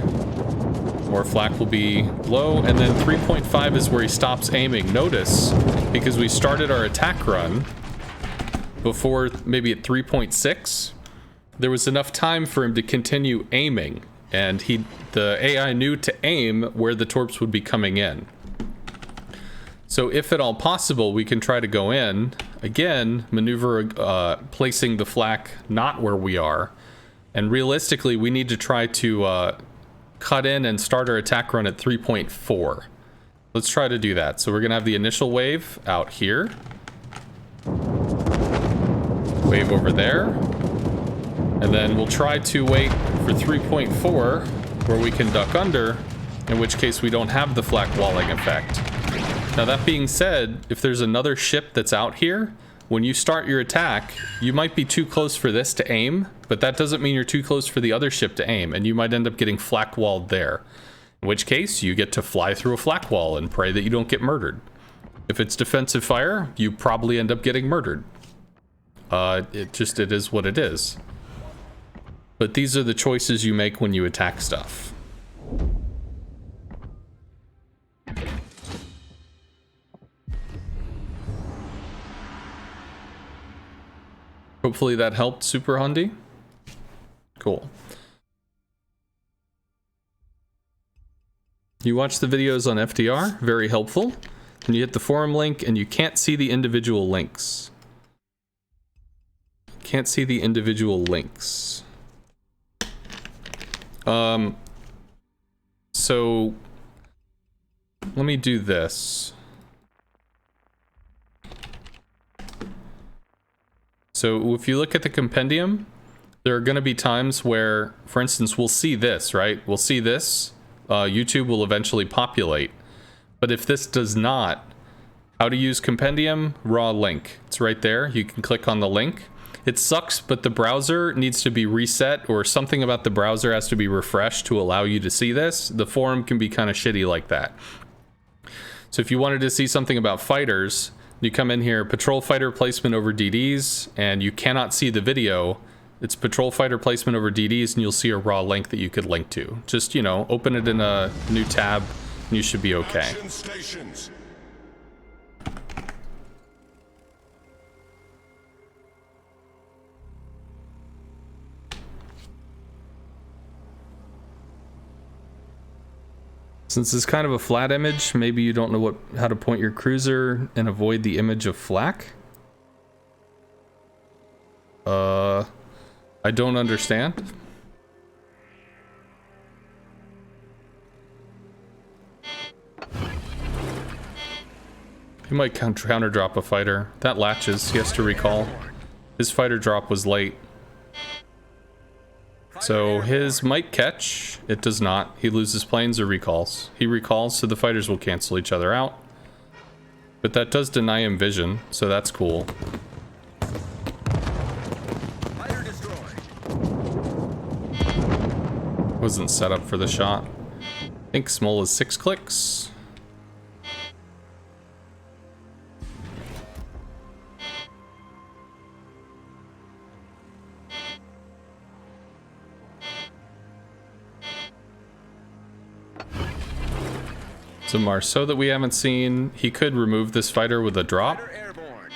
More flak will be low. And then 3.5 is where he stops aiming. Notice, because we started our attack run before maybe at 3.6, there was enough time for him to continue aiming. And the AI knew to aim where the torps would be coming in. So if at all possible, we can try to go in, again, maneuver placing the flak not where we are. And realistically, we need to try to cut in and start our attack run at 3.4. Let's try to do that. So we're gonna have the initial wave out here. Wave over there. And then we'll try to wait for 3.4 where we can duck under, in which case we don't have the flak walling effect. Now that being said, if there's another ship that's out here, when you start your attack, you might be too close for this to aim, but that doesn't mean you're too close for the other ship to aim, and you might end up getting flak walled there. In which case, you get to fly through a flak wall and pray that you don't get murdered. If it's defensive fire, you probably end up getting murdered. It is what it is. But these are the choices you make when you attack stuff. Hopefully that helped, Super Hundy. Cool. You watch the videos on FDR, very helpful. And you hit the forum link and you can't see the individual links. Can't see the individual links. So let me do this. So if you look at the compendium, there are going to be times where, for instance, we'll see this, right? We'll see this. YouTube will eventually populate. But if this does not, how to use compendium, raw link. It's right there. You can click on the link. It sucks, but the browser needs to be reset, or something about the browser has to be refreshed to allow you to see this. The forum can be kind of shitty like that. So if you wanted to see something about fighters, you come in here, patrol fighter placement over DDs, and you cannot see the video. It's patrol fighter placement over DDs, and you'll see a raw link that you could link to. Just, you know, open it in a new tab, and you should be okay. Action stations. Since it's kind of a flat image, maybe you don't know how to point your cruiser and avoid the image of flak. I don't understand. He might counter drop a fighter. That latches, he has to recall. His fighter drop was late. So his might catch, it does not. He loses planes or recalls. He recalls, so the fighters will cancel each other out. But that does deny him vision, so that's cool. Fighter destroyed. Wasn't set up for the shot. I think small is 6 clicks. So Marceau that we haven't seen, he could remove this fighter with a drop, Fighter airborne.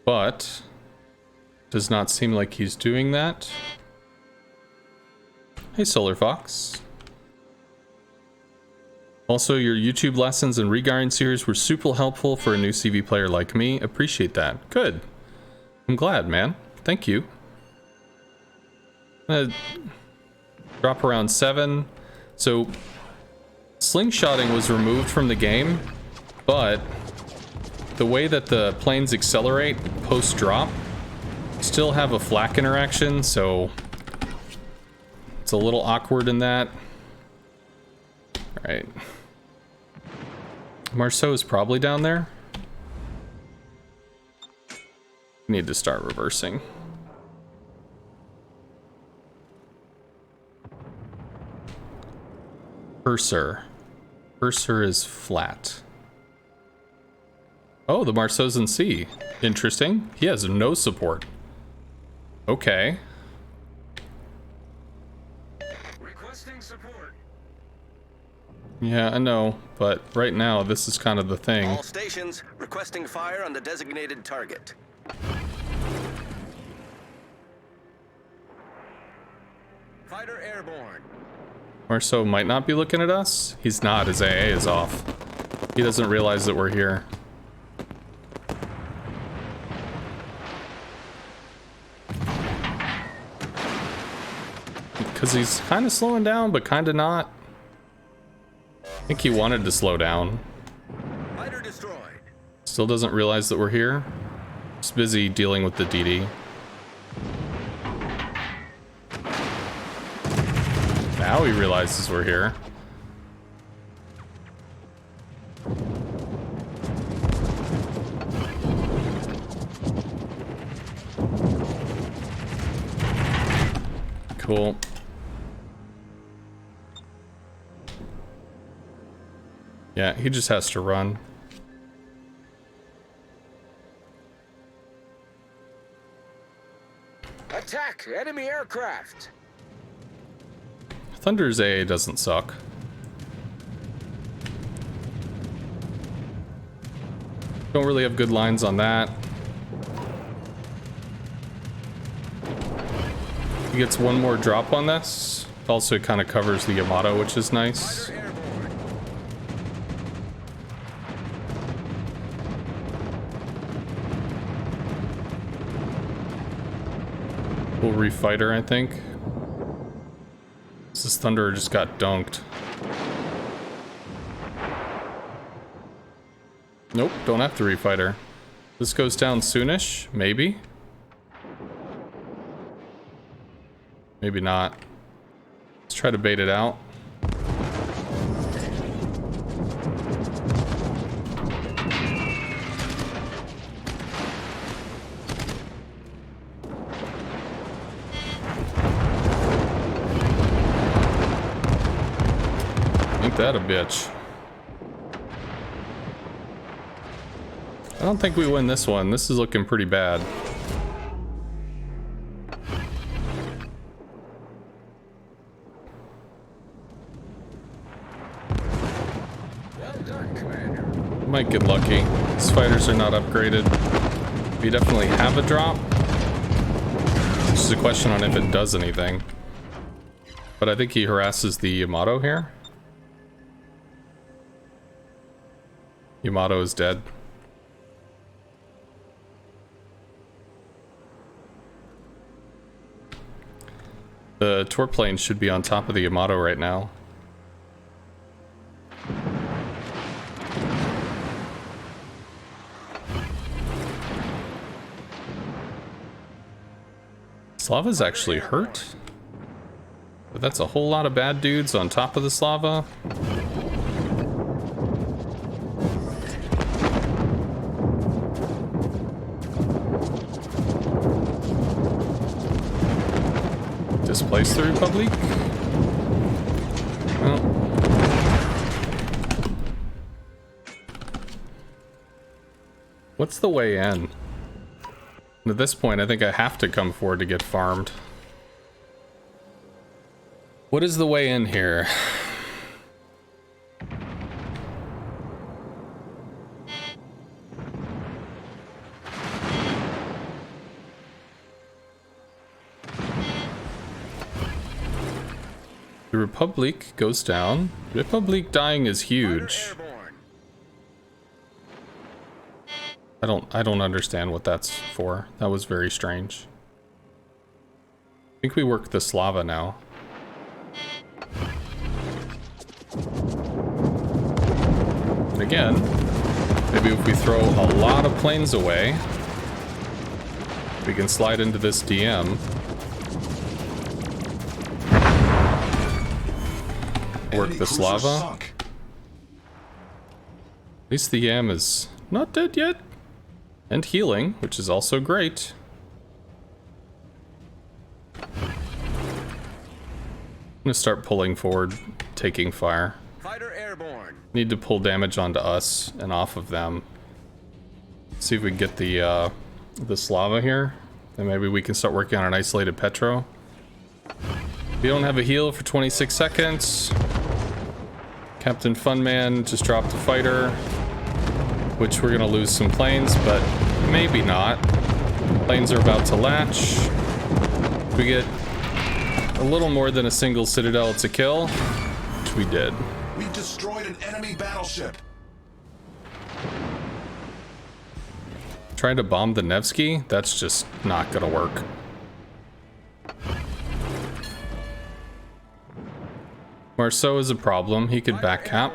but does not seem like he's doing that. Hey Solar Fox. Also, your YouTube lessons and Regarin series were super helpful for a new CV player like me. Appreciate that. Good. I'm glad, man. Thank you. I'm gonna drop around 7. So slingshotting was removed from the game, but the way that the planes accelerate post-drop Still have a flak interaction, so it's a little awkward in that. Alright. Marceau is probably down there. Need to start reversing. Purser. Purser is flat. Oh, the Marceau's in C. Interesting. He has no support. Okay. Requesting support. Yeah, I know, but right now this is kind of the thing. All stations requesting fire on the designated target. Fighter airborne. Marceau might not be looking at us. He's not. His AA is off. He doesn't realize that we're here. Because he's kind of slowing down, but kind of not. I think he wanted to slow down. Fighter destroyed. Still doesn't realize that we're here. Just busy dealing with the DD. Now he realizes we're here. Cool. Yeah, he just has to run. Attack enemy aircraft. Thunder's AA doesn't suck. Don't really have good lines on that. He gets one more drop on this. Also, it kind of covers the Yamato, which is nice. Fighter airborne. We'll refight her, I think. This Thunder just got dunked. Nope, don't have to refight her. This goes down soonish, maybe. Maybe not. Let's try to bait it out. Ain't that a bitch? I don't think we win this one. This is looking pretty bad. Well done, Commander. Might get lucky. These fighters are not upgraded. We definitely have a drop. It's just a question on if it does anything. But I think he harasses the Yamato here. Yamato is dead. The tour plane should be on top of the Yamato right now. Slava's actually hurt. But that's a whole lot of bad dudes on top of the Slava. Displace the Republic? Well. What's the way in? At this point, I think I have to come forward to get farmed. What is the way in here? The Republic goes down. Republic dying is huge. I don't understand what that's for. That was very strange. I think we work the Slava now. And again, maybe if we throw a lot of planes away, We can slide into this DM. Work Enemy this cruiser lava. sunk. At least the yam is not dead yet. And healing, which is also great. I'm gonna start pulling forward, taking fire. Fighter airborne. Need to pull damage onto us and off of them. See if we can get the this lava here. And maybe we can start working on an isolated petro. We don't have a heal for 26 seconds. Captain Funman just dropped a fighter, which we're gonna lose some planes, but maybe not. Planes are about to latch. We get a little more than a single citadel to kill, which we did. We've destroyed an enemy battleship. Trying to bomb the Nevsky? That's just not gonna work. Marceau is a problem. He could back cap.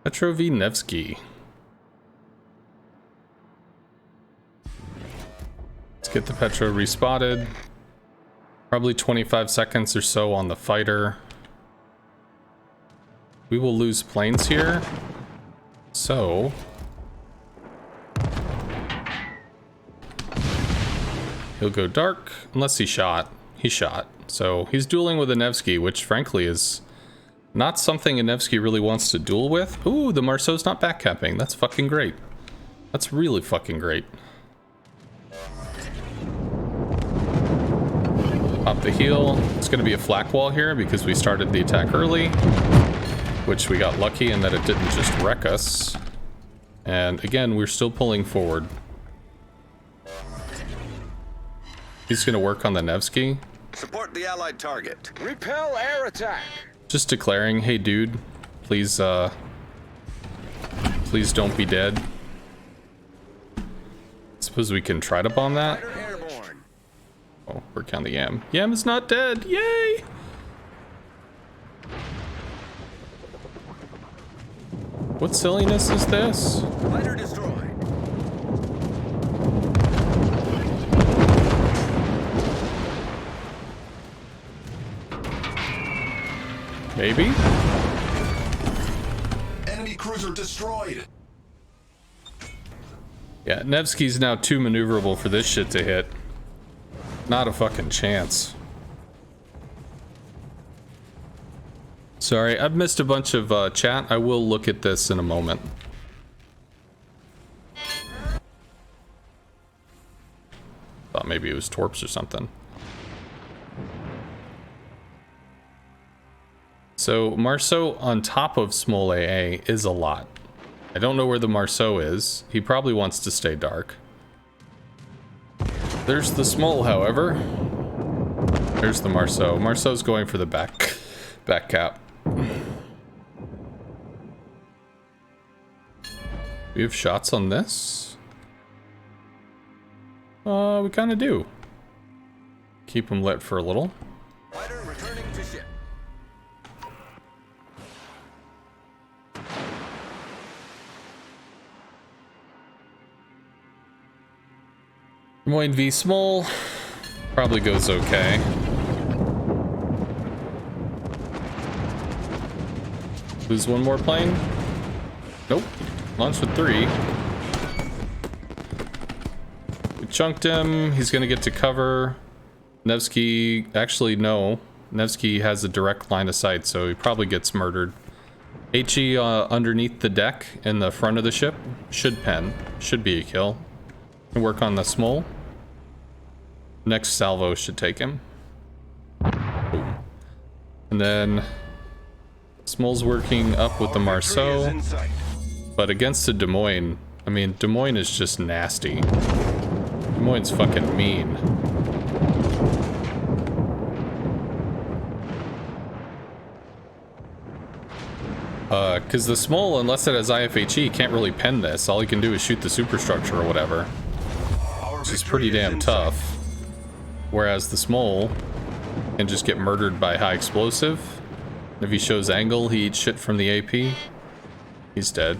Petro v Nevsky. Let's get the Petro respotted. Probably 25 seconds or so on the fighter. We will lose planes here. So he'll go dark unless he shot. He shot. So he's dueling with a Nevsky, which frankly is not something a Nevsky really wants to duel with. Ooh, the Marceau's not backcapping. That's fucking great. That's really fucking great. Pop the heal. It's going to be a flak wall here because we started the attack early, which we got lucky in that it didn't just wreck us. And again, we're still pulling forward. He's going to work on the Nevsky. Support the allied target. Repel air attack. Just declaring, hey dude, please please don't be dead. Suppose we can try to bomb that. Fighter airborne. Oh, work on the Yam. Yam is not dead. Yay! What silliness is this? Fighter destroyed. Maybe? Enemy cruiser destroyed. Yeah, Nevsky's now too maneuverable for this shit to hit. Not a fucking chance. Sorry, I've missed a bunch of chat. I will look at this in a moment. Thought maybe it was Torps or something. So Marceau on top of small AA is a lot. I don't know where the Marceau is. He probably wants to stay dark. There's the small, however. There's the Marceau. Marceau's going for the back cap. We have shots on this? We kind of do. Keep them lit for a little. Fighter returning to ship. Des Moines v Small probably goes okay. Lose one more plane? Nope. Launch with 3. We chunked him. He's gonna get to cover. Nevsky, actually no. Nevsky has a direct line of sight, so he probably gets murdered. HE underneath the deck in the front of the ship. Should pen. Should be a kill. And work on the small. Next salvo should take him. Boom. And then Small's working up with the Marceau. But against the Des Moines, I mean, Des Moines is just nasty. Des Moines fucking mean. Because the small, unless it has IFHE, can't really pen this. All he can do is shoot the superstructure or whatever. Which is pretty damn tough. Whereas the small and just get murdered by high explosive. If he shows angle, he eats shit from the AP. He's dead.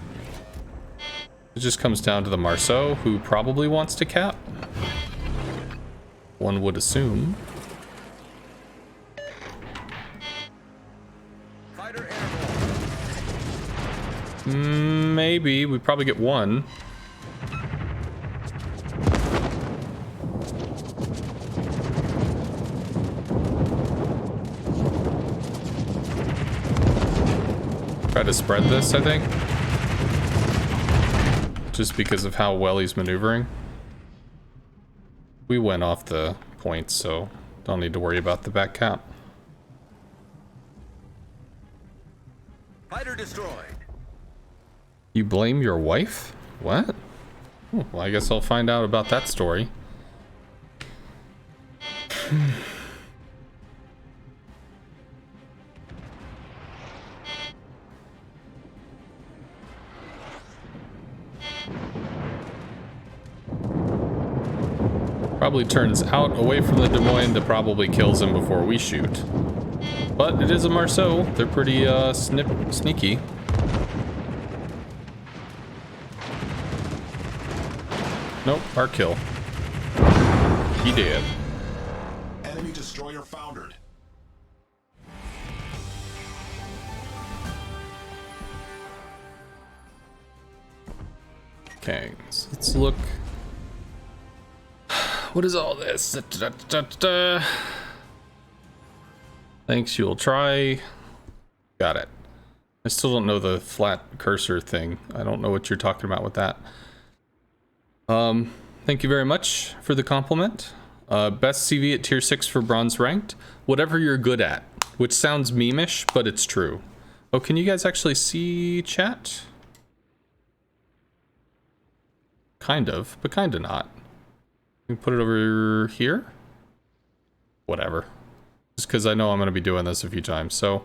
It just comes down to the Marceau, who probably wants to cap. One would assume. Fighter airborne. Maybe. We probably get one. Try to spread this, I think. Just because of how well he's maneuvering. We went off the points, so don't need to worry about the back cap. Fighter destroyed. You blame your wife? What? Oh, well, I guess I'll find out about that story. Probably turns out away from the Des Moines that probably kills him before we shoot. But it is a Marceau. They're pretty sneaky. Nope, our kill. He did. Enemy destroyer foundered. Okay, so let's look. What is all this? Thanks, you'll try. Got it. I still don't know the flat cursor thing. I don't know what you're talking about with that. Thank you very much for the compliment. Best CV at tier 6 for bronze ranked. Whatever you're good at. Which sounds meme-ish, but it's true. Oh, can you guys actually see chat? Kind of, but kind of not. We put it over here. Whatever. Just because I know I'm going to be doing this a few times. So,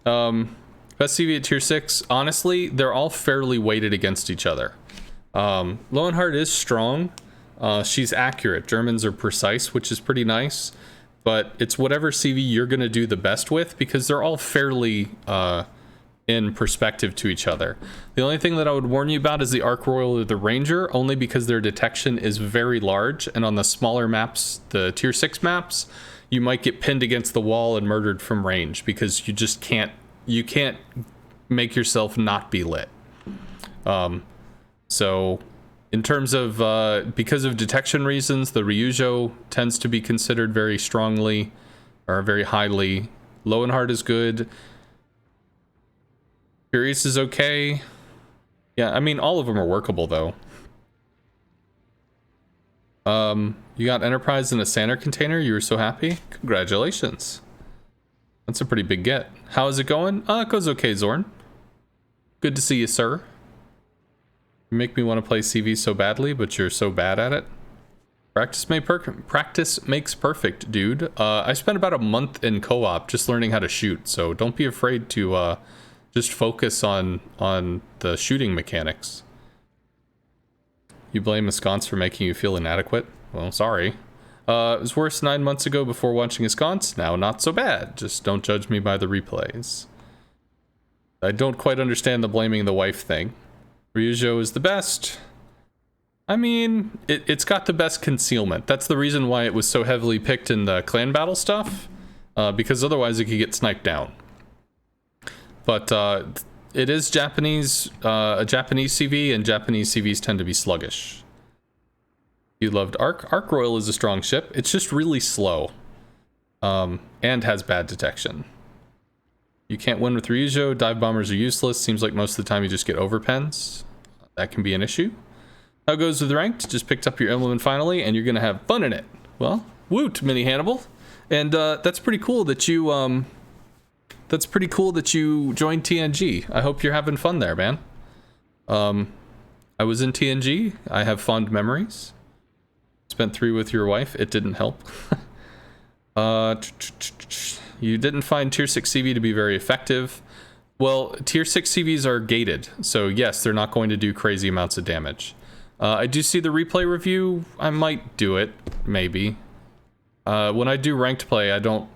best CV at tier 6. Honestly, they're all fairly weighted against each other. Lowenhart is strong. She's accurate. Germans are precise, which is pretty nice. But it's whatever CV you're going to do the best with, because they're all fairly in perspective to each other. The only thing that I would warn you about is the Arc Royal or the Ranger, only because their detection is very large, and on the smaller maps, the tier 6 maps, you might get pinned against the wall and murdered from range, because you just can't make yourself not be lit. So in terms of because of detection reasons, the Ryujo tends to be considered very strongly or very highly. Lowenhart is good. Furious is okay. Yeah, I mean, all of them are workable, though. You got Enterprise in a Sander container? You were so happy? Congratulations. That's a pretty big get. How is it going? It goes okay, Zorn. Good to see you, sir. You make me want to play CV so badly, but you're so bad at it. Practice makes perfect, dude. I spent about a month in co-op just learning how to shoot, so don't be afraid to... just focus on the shooting mechanics. You blame a sconce for making you feel inadequate? Well, sorry. It was worse 9 months ago before watching a sconce. Now, not so bad. Just don't judge me by the replays. I don't quite understand the blaming the wife thing. Ryujo is the best. I mean, it's got the best concealment. That's the reason why it was so heavily picked in the clan battle stuff. Because otherwise it could get sniped down. But it is Japanese, a Japanese CV, and Japanese CVs tend to be sluggish. You loved Arc. Arc Royal is a strong ship. It's just really slow. And has bad detection. You can't win with Ryujo. Dive bombers are useless. Seems like most of the time you just get overpens. That can be an issue. How it goes with ranked? Just picked up your emblem finally, and you're going to have fun in it. Well, woot, Mini Hannibal. And that's pretty cool that you... That's pretty cool that you joined TNG. I hope you're having fun there, man. I was in TNG. I have fond memories. Spent 3 with your wife. It didn't help. You didn't find tier 6 CV to be very effective. Well, tier 6 CVs are gated. So yes, they're not going to do crazy amounts of damage. I do see the replay review. I might do it, maybe. When I do ranked play, I don't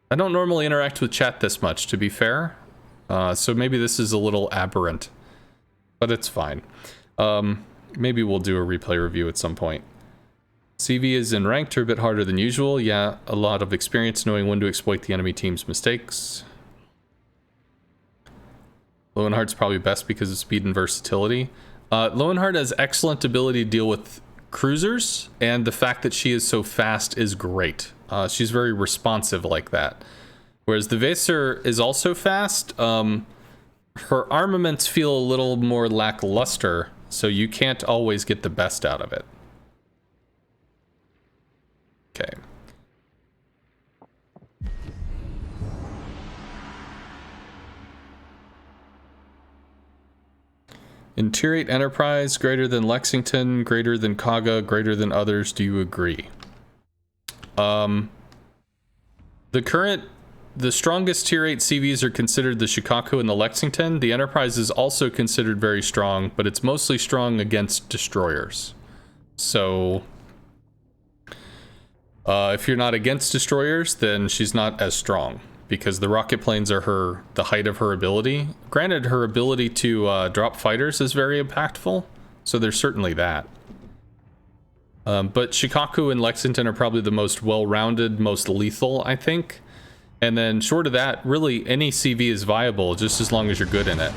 I don't normally interact with chat this much, to be fair. So maybe this is a little aberrant. But it's fine. Maybe we'll do a replay review at some point. CV is in ranked are a bit harder than usual. Yeah, a lot of experience knowing when to exploit the enemy team's mistakes. Lowenhart's probably best because of speed and versatility. Lowenhart has excellent ability to deal with cruisers, and the fact that she is so fast is great. She's very responsive like that. Whereas the Vaser is also fast. Her armaments feel a little more lackluster, so you can't always get the best out of it. Okay. In Tier 8 Enterprise, greater than Lexington, greater than Kaga, greater than others, do you agree? The strongest Tier 8 CVs are considered the Shikaku and the Lexington. The Enterprise is also considered very strong, but it's mostly strong against destroyers. So, if you're not against destroyers, then she's not as strong, because the rocket planes are the height of her ability. Granted, her ability to drop fighters is very impactful, so there's certainly that. But Shikaku and Lexington are probably the most well-rounded, most lethal, I think. And then short of that, really any CV is viable just as long as you're good in it.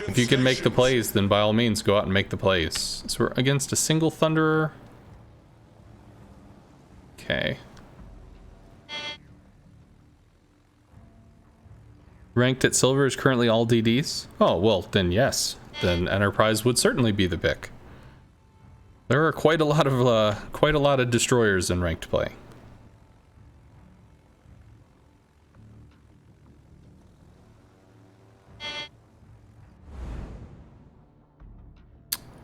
If you can make the plays, then by all means go out and make the plays. So we're against a single Thunderer. Okay. Ranked at silver is currently all DDs? Oh, well, then yes. Then Enterprise would certainly be the pick. There are quite a lot of destroyers in ranked play.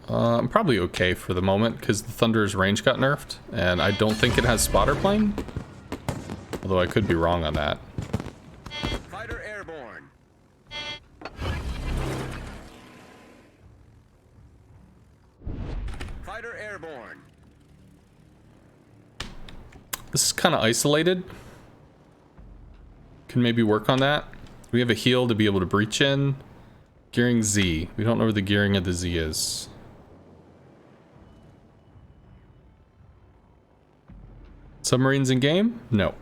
I'm probably okay for the moment because the Thunder's range got nerfed, and I don't think it has spotter plane. Although I could be wrong on that. Fighter airborne. Fighter airborne. This is kind of isolated. Can maybe work on that. We have a heal to be able to breach in. Gearing Z. We don't know where the gearing of the Z is. Submarines in game? No.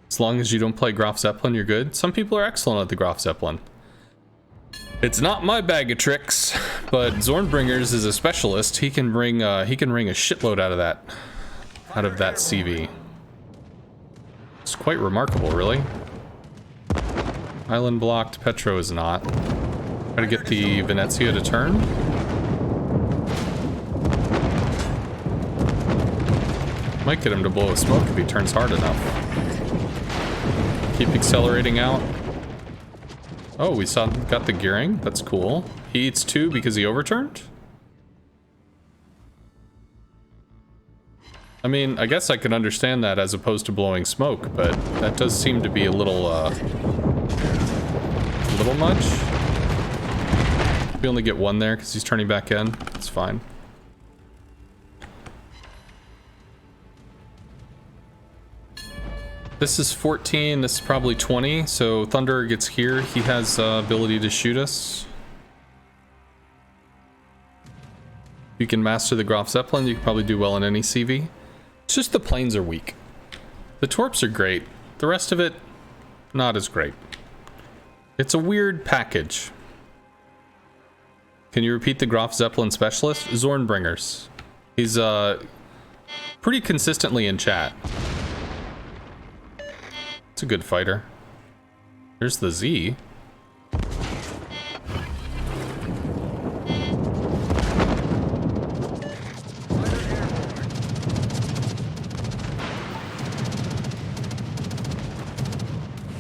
As long as you don't play Graf Zeppelin, you're good. Some people are excellent at the Graf Zeppelin. It's not my bag of tricks, but Zornbringers is a specialist. He can ring a shitload out of that CV. It's quite remarkable, really. Island blocked, Petro is not. Try to get the Venezia to turn. Might get him to blow a smoke if he turns hard enough. Keep accelerating out. Oh, we got the gearing. That's cool. He eats 2 because he overturned? I mean, I guess I could understand that as opposed to blowing smoke, but that does seem to be a little much. We only get 1 there because he's turning back in. It's fine. This is 14, this is probably 20, so Thunderer gets here. He has ability to shoot us. You can master the Graf Zeppelin, you can probably do well in any CV. It's just the planes are weak. The Torps are great. The rest of it, not as great. It's a weird package. Can you repeat the Graf Zeppelin specialist? Zornbringers. He's pretty consistently in chat. It's a good fighter. Here's the Z.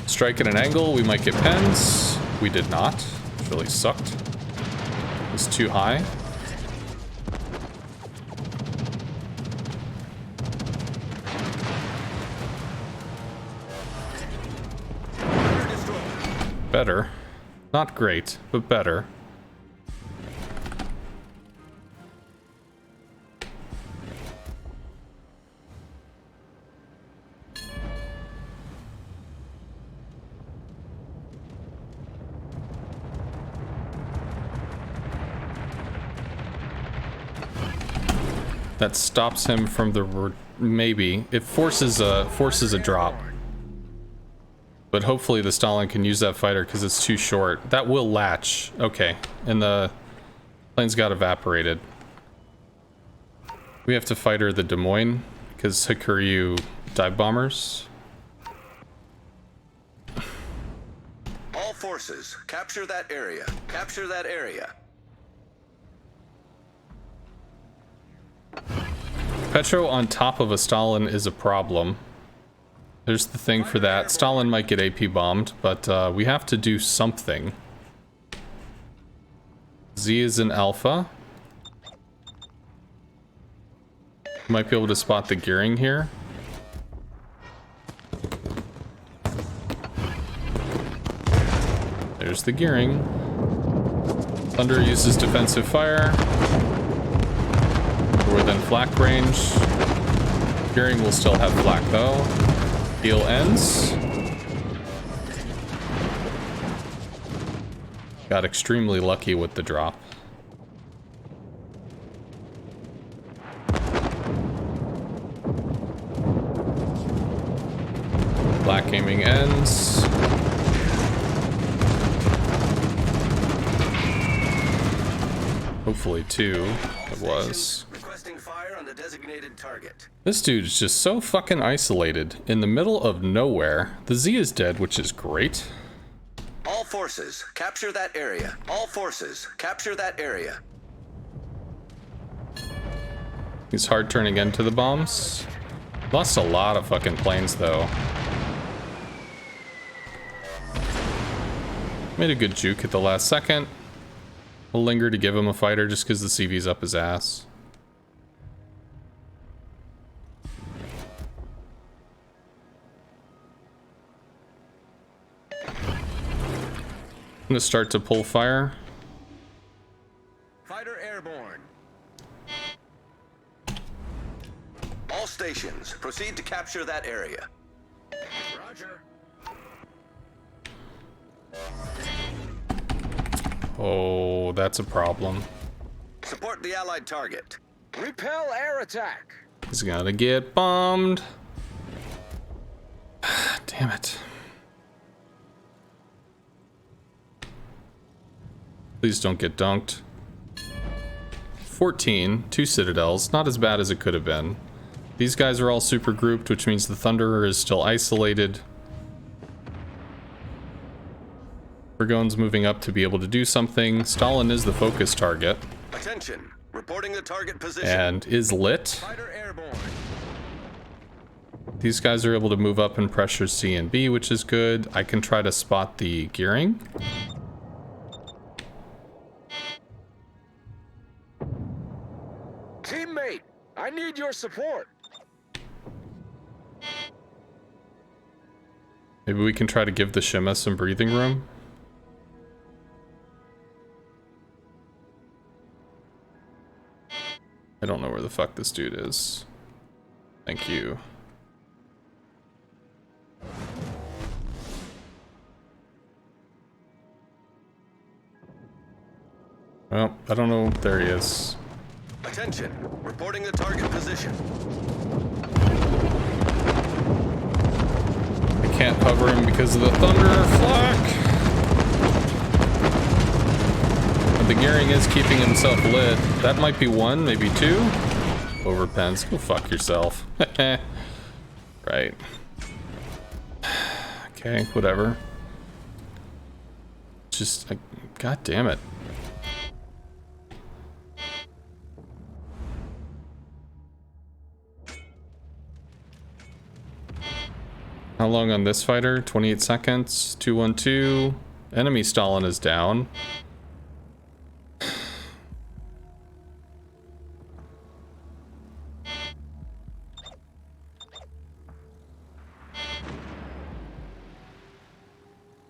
Strike at an angle, we might get pens. We did not. It really sucked. It was too high. Better. Not great, but better. that stops him from the maybe it forces a drop. But hopefully the Stalin can use that fighter because it's too short. That will latch. Okay, and the plane's got evaporated. We have to fighter the Des Moines because Hakuryu dive bombers. All forces, capture that area. Capture that area. Petro on top of a Stalin is a problem. There's the thing for that. Stalin might get AP bombed, but we have to do something. Z is an alpha. Might be able to spot the gearing here. There's the gearing. Thunder uses defensive fire. We're within flak range. Gearing will still have flak though. Heal ends. Got extremely lucky with the drop. Black aiming ends. Hopefully two. It was. Requesting fire on the designated target. This dude's just so fucking isolated. In the middle of nowhere. The Z is dead, which is great. All forces, capture that area. All forces, capture that area. He's hard turning into the bombs. Lost a lot of fucking planes though. Made a good juke at the last second. We'll linger to give him a fighter just because the CV's up his ass. I'm gonna start to pull fire. Fighter airborne. All stations, proceed to capture that area. Roger. Oh, that's a problem. Support the allied target. Repel air attack. He's gonna get bombed. Damn it. Please don't get dunked. 14, 2 citadels, not as bad as it could have been. These guys are all super grouped, which means the Thunderer is still isolated. Burgone's moving up to be able to do something. Stalin is the focus target. Attention, reporting the target position. And is lit. Fighter airborne. These guys are able to move up and pressure C and B, which is good. I can try to spot the gearing. Teammate, I need your support. Maybe we can try to give the Shima some breathing room. I don't know where the fuck this dude is. Thank you. Well, I don't know. There he is. Attention, reporting the target position. I can't hover him because of the thunder flak. But the gearing is keeping himself lit. That might be one, maybe two. Overpens, go fuck yourself. Right. Okay, whatever. Just, god damn it. How long on this fighter? 28 seconds. 212. Enemy Stalin is down.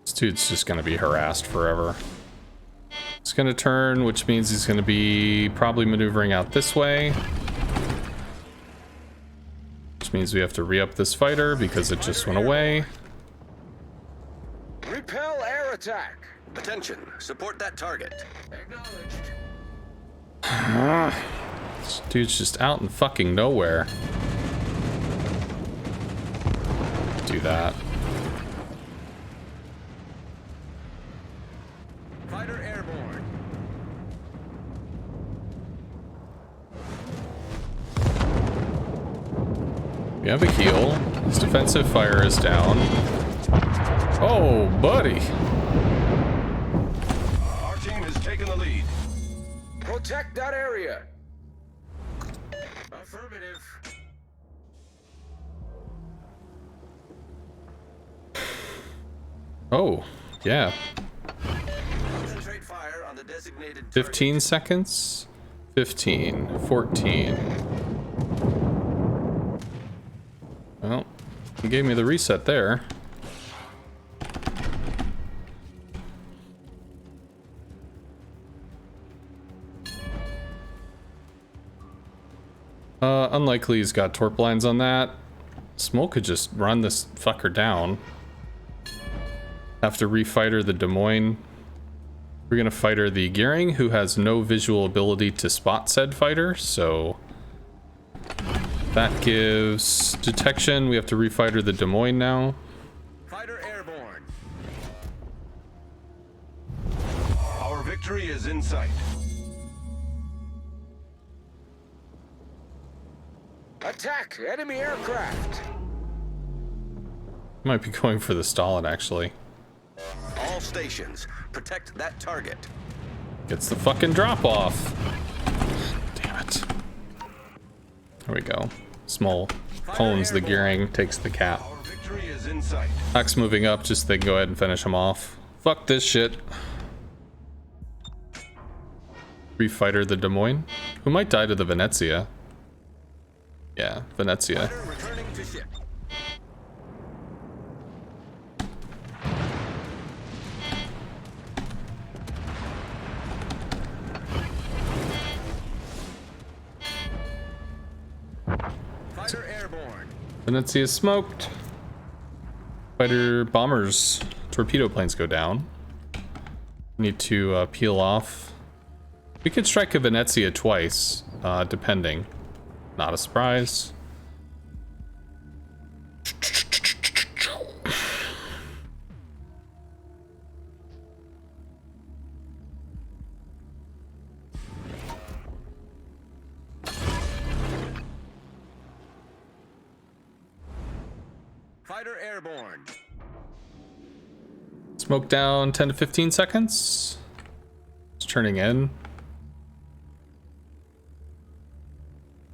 This dude's just gonna be harassed forever. It's gonna turn, which means he's gonna be probably maneuvering out this way. Which means we have to re-up this fighter because it just went away. Repel air attack. Attention, support that target. Acknowledged. This dude's just out in fucking nowhere. Do that. Fighter airborne. We have a heal. His defensive fire is down. Oh, buddy. Our team has taken the lead. Protect that area. Affirmative. Oh, yeah. Concentrate fire on the designated target. 15 seconds. 15. 14. Well, he gave me the reset there. Unlikely he's got torp lines on that. Smoke could just run this fucker down. Have to refighter the Des Moines. We're gonna fighter the Gearing, who has no visual ability to spot said fighter, so that gives detection. We have to refighter the Des Moines now. Fighter airborne. Our victory is in sight. Attack enemy aircraft. Might be going for the Stalin, actually. All stations, protect that target. Gets the fucking drop off. Damn it. There we go. Small owns the Gearing, takes the cap. Our victory is in sight. Hack's moving up, just they can go ahead and finish him off. Fuck this shit. Refighter the Des Moines, who might die to the Venezia. Yeah, Venezia. Fighter returning to ship. Fighter airborne. Venezia smoked. Fighter bombers, torpedo planes go down. Need to peel off. We could strike a Venezia twice, depending. Not a surprise. Fighter airborne. Smoke down 10 to 15 seconds. It's turning in.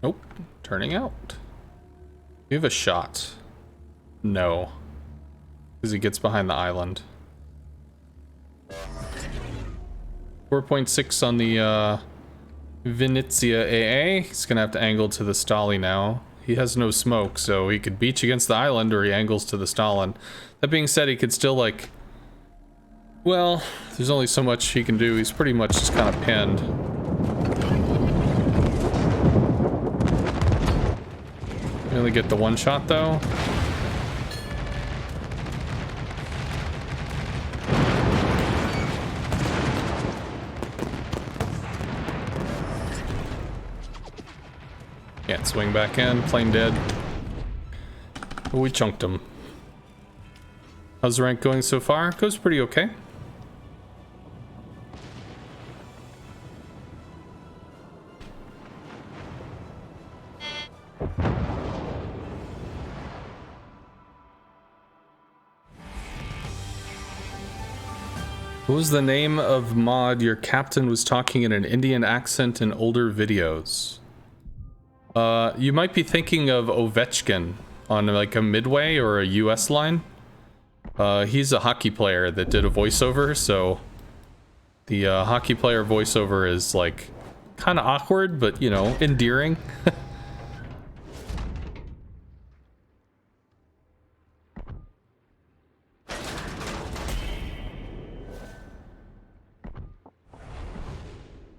Nope, turning out. We have a shot. No. Because he gets behind the island. 4.6 on the Venezia AA. He's gonna have to angle to the Stali now. He has no smoke, so he could beach against the island or he angles to the Stalin. That being said, he could still like... Well, there's only so much he can do. He's pretty much just kind of pinned. We only get the one shot though. Can't swing back in, plane dead. But we chunked him. How's the rank going so far? Goes pretty okay. What was the name of mod your captain was talking in an Indian accent in older videos? You might be thinking of Ovechkin on like a Midway or a US line. He's a hockey player that did a voiceover, so the hockey player voiceover is like kind of awkward, but you know, endearing.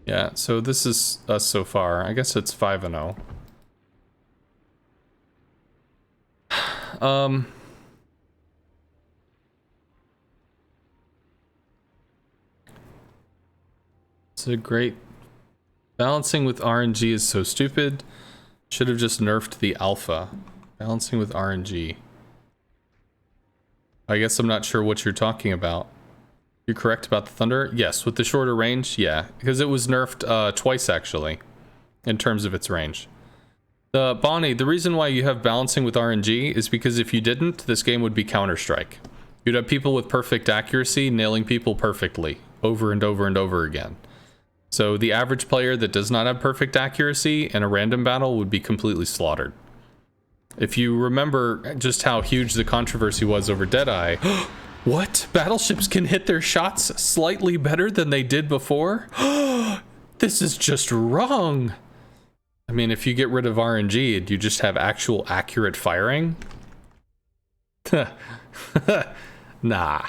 Yeah, so this is us so far. I guess it's 5-0. It's a great Balancing with RNG is so stupid. Should have just nerfed the alpha. Balancing with RNG. I guess I'm not sure what you're talking about. You're correct about the Thunder? Yes, with the shorter range, yeah. Because it was nerfed twice, actually, in terms of its range. Bonnie, the reason why you have balancing with RNG is because if you didn't, this game would be Counter-Strike. You'd have people with perfect accuracy nailing people perfectly, over and over and over again. So the average player that does not have perfect accuracy in a random battle would be completely slaughtered. If you remember just how huge the controversy was over Deadeye, what? Battleships can hit their shots slightly better than they did before? This is just wrong. I mean, if you get rid of RNG and you just have actual accurate firing? Nah.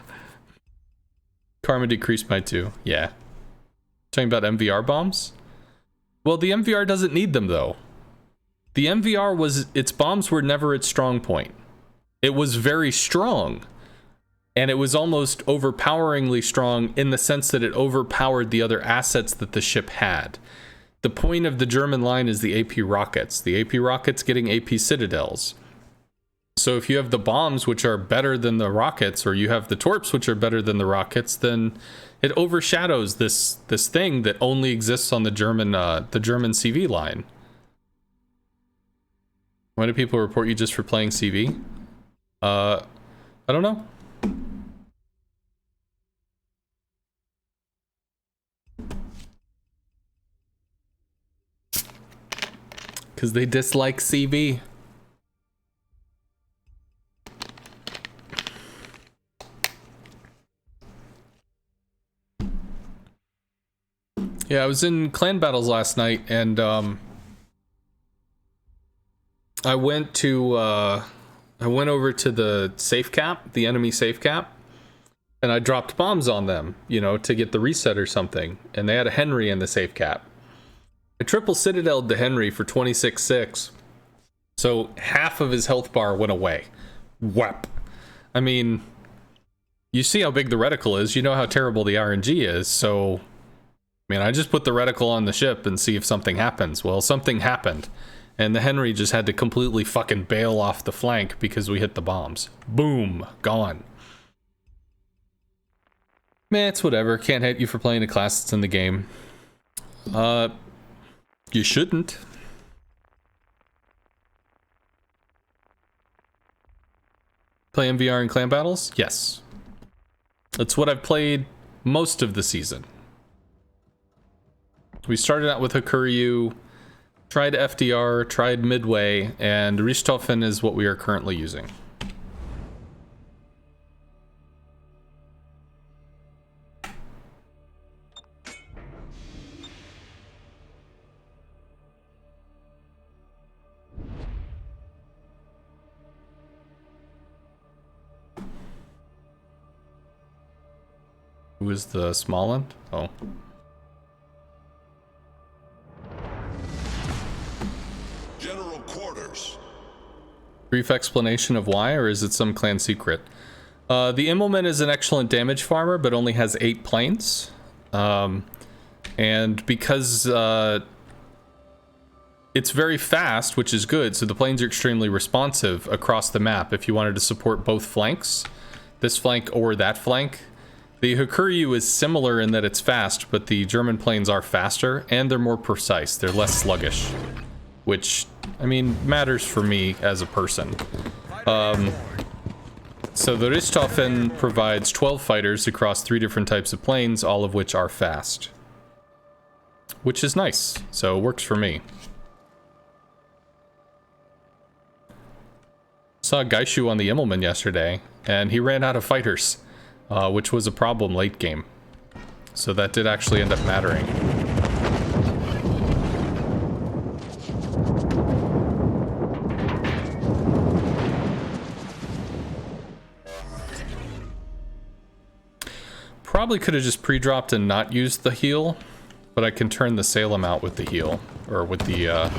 Karma decreased by 2. Yeah. Talking about MVR bombs? Well, the MVR doesn't need them, though. The MVR was... its bombs were never its strong point. It was very strong. And it was almost overpoweringly strong in the sense that it overpowered the other assets that the ship had. The point of the German line is the AP rockets. The AP rockets getting AP citadels. So if you have the bombs, which are better than the rockets, or you have the torps, which are better than the rockets, then it overshadows this thing that only exists on the German CV line. Why do people report you just for playing CV? I don't know. Because they dislike CV. Yeah, I was in clan battles last night, and I went over to the safe cap, the enemy safe cap, and I dropped bombs on them, you know, to get the reset or something. And they had a Henry in the safe cap. I triple citadeled the Henry for 26-6. So half of his health bar went away. Whap. I mean, you see how big the reticle is. You know how terrible the RNG is. So, I mean, I just put the reticle on the ship and see if something happens. Well, something happened. And the Henry just had to completely fucking bail off the flank because we hit the bombs. Boom. Gone. Man, it's whatever. Can't hate you for playing a class that's in the game. You shouldn't. Play MVR in clan battles? Yes. That's what I've played most of the season. We started out with Hakuryu, tried FDR, tried Midway, and Richthofen is what we are currently using. Who is the Smollend? Oh. General quarters. Brief explanation of why, or is it some clan secret? The Immelman is an excellent damage farmer, but only has 8 planes. And because it's very fast, which is good, so the planes are extremely responsive across the map if you wanted to support both flanks, this flank or that flank. The Hakuryu is similar in that it's fast, but the German planes are faster, and they're more precise. They're less sluggish, which, I mean, matters for me as a person. So the Richthofen provides 12 fighters across 3 different types of planes, all of which are fast. Which is nice, so it works for me. Saw Gaishu on the Immelman yesterday, and he ran out of fighters. Which was a problem late game. So that did actually end up mattering. Probably could have just pre-dropped and not used the heal, but I can turn the Salem out with the heal, or with the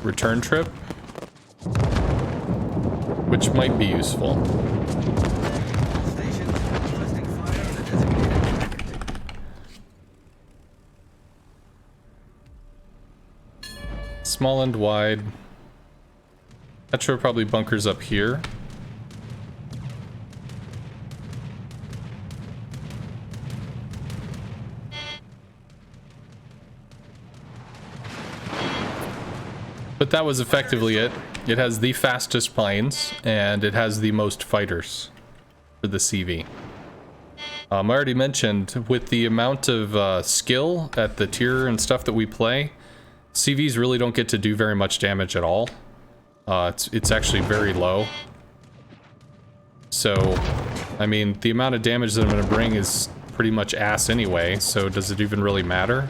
return trip, which might be useful. Small and wide. Petro probably bunkers up here. But that was effectively it. It has the fastest planes, and it has the most fighters for the CV. I already mentioned, with the amount of skill at the tier and stuff that we play, CVs really don't get to do very much damage at all. It's actually very low. So, I mean, the amount of damage that I'm going to bring is pretty much ass anyway, so does it even really matter?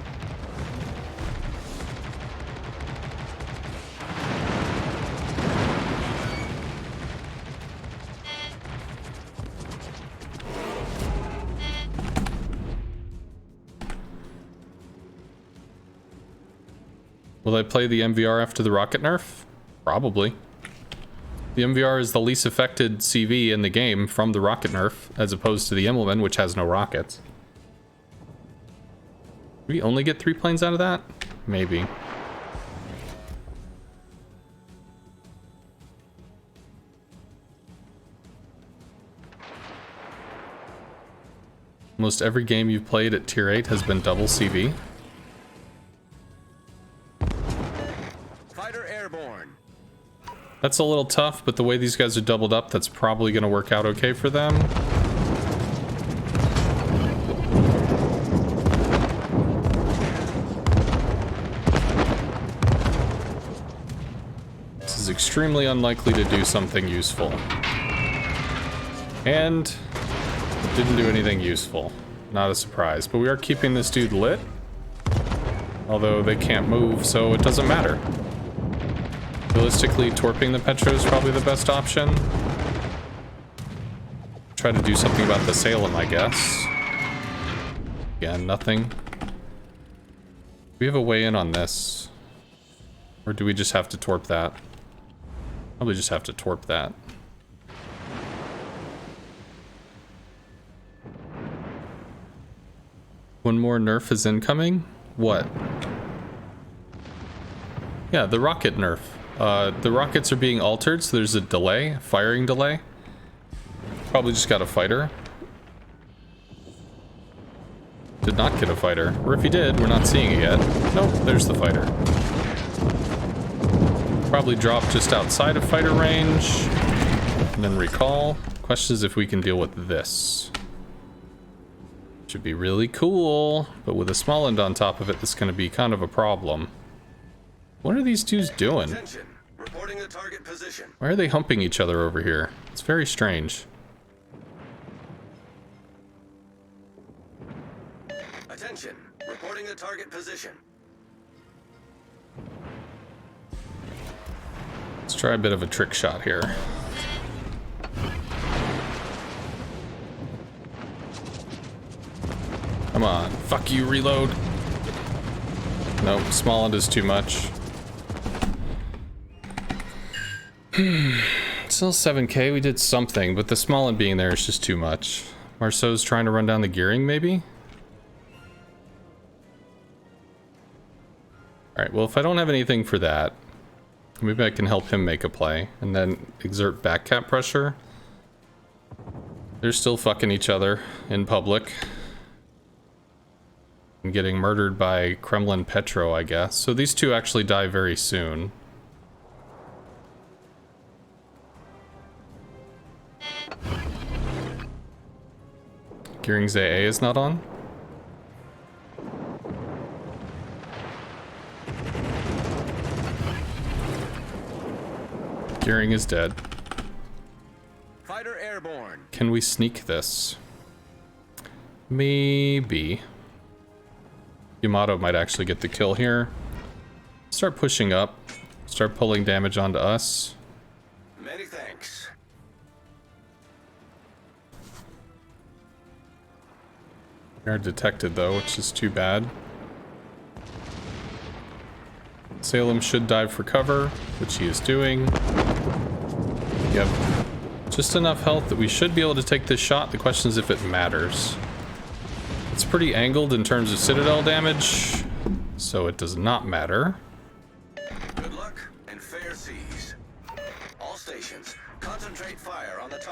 Will I play the MVR after the rocket nerf? Probably. The MVR is the least affected CV in the game from the rocket nerf, as opposed to the Immelman, which has no rockets. Do we only get 3 planes out of that? Maybe. Almost every game you've played at tier 8 has been double CV. That's a little tough, but the way these guys are doubled up, that's probably going to work out okay for them. This is extremely unlikely to do something useful. And it didn't do anything useful. Not a surprise, but we are keeping this dude lit. Although they can't move, so it doesn't matter. Realistically, torping the Petro is probably the best option. Try to do something about the Salem, I guess. Again, nothing. Do we have a way in on this? Or do we just have to torp that? Probably just have to torp that. One more nerf is incoming? What? Yeah, the rocket nerf. The rockets are being altered, so there's a delay, firing delay. Probably just got a fighter. Did not get a fighter. Or if he did, we're not seeing it yet. Nope, there's the fighter. Probably dropped just outside of fighter range. And then recall. Question is if we can deal with this. Should be really cool, but with a small end on top of it, that's going to be kind of a problem. What are these dudes doing? Attention. Reporting the target position. Why are they humping each other over here? It's very strange. Attention. Reporting the target position. Let's try a bit of a trick shot here. Come on. Fuck you, reload. Nope, small end is too much. Still 7k, we did something, but the small end being there is just too much. Marceau's trying to run down the gearing, maybe? Alright, well, if I don't have anything for that, maybe I can help him make a play, and then exert back cap pressure. They're still fucking each other in public. And getting murdered by Kremlin Petro, I guess. So these two actually die very soon. Gearing's AA is not on. Gearing is dead. Fighter airborne. Can we sneak this? Maybe. Yamato might actually get the kill here. Start pushing up. Start pulling damage onto us. Many thanks. We are detected though, which is too bad. Salem should dive for cover, which he is doing. You have just enough health that we should be able to take this shot. The question is if it matters. It's pretty angled in terms of citadel damage, so it does not matter. Good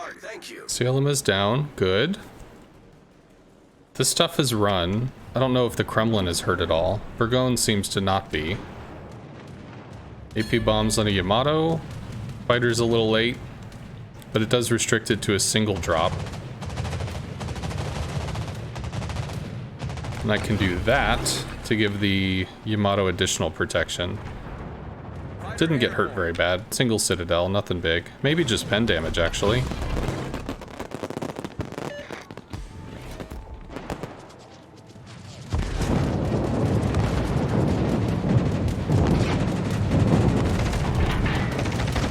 Stark, thank you. Salem is down. Good. This stuff is run. I don't know if the Kremlin is hurt at all. Burgone seems to not be. AP bombs on a Yamato. Fighter's a little late, but it does restrict it to a single drop. And I can do that to give the Yamato additional protection. Didn't get hurt very bad. Single citadel, nothing big. Maybe just pen damage, actually.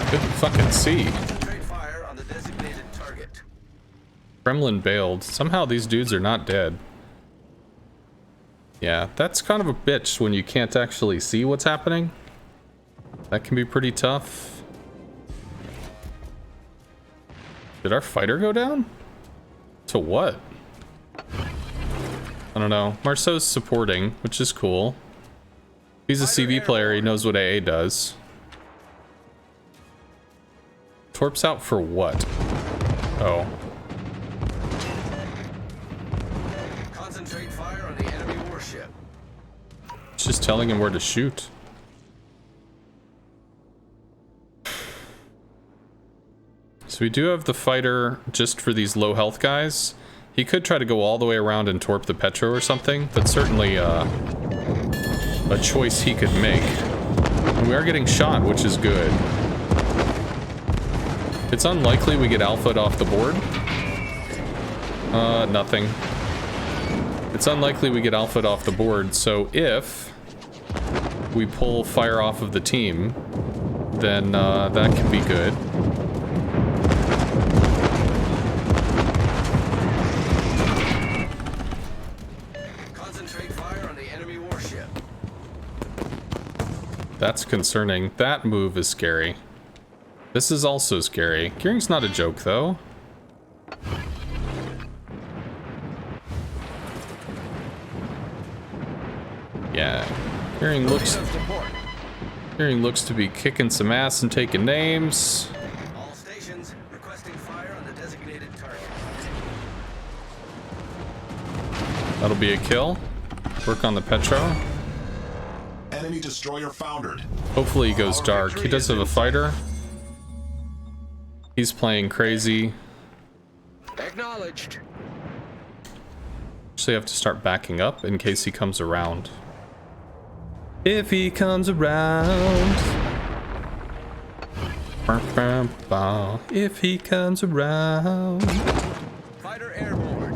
Couldn't fucking see. Concentrate fire on the designated target. Kremlin bailed. Somehow these dudes are not dead. Yeah, that's kind of a bitch when you can't actually see what's happening. That can be pretty tough. Did our fighter go down? To what? I don't know. Marceau's supporting, which is cool. He's a CV player, he knows what AA does. Torp's out for what? Oh. Concentrate fire on the enemy warship. It's just telling him where to shoot. So we do have the fighter just for these low health guys. He could try to go all the way around and torp the Petro or something. That's certainly a choice he could make. And we are getting shot, which is good. It's unlikely we get alpha'd off the board. Nothing. It's unlikely we get alpha'd off the board, so if we pull fire off of the team, then that can be good. Concentrate fire on the enemy warship. That's concerning. That move is scary. This is also scary. Gearing's not a joke, though. Yeah. Gearing looks to be kicking some ass and taking names. All stations requesting fire on the designated target. That'll be a kill. Work on the Petro. Enemy destroyer foundered. Hopefully he goes dark. He does have a fighter. He's playing crazy. Acknowledged. So you have to start backing up in case he comes around. If he comes around. If he comes around. Fighter airborne.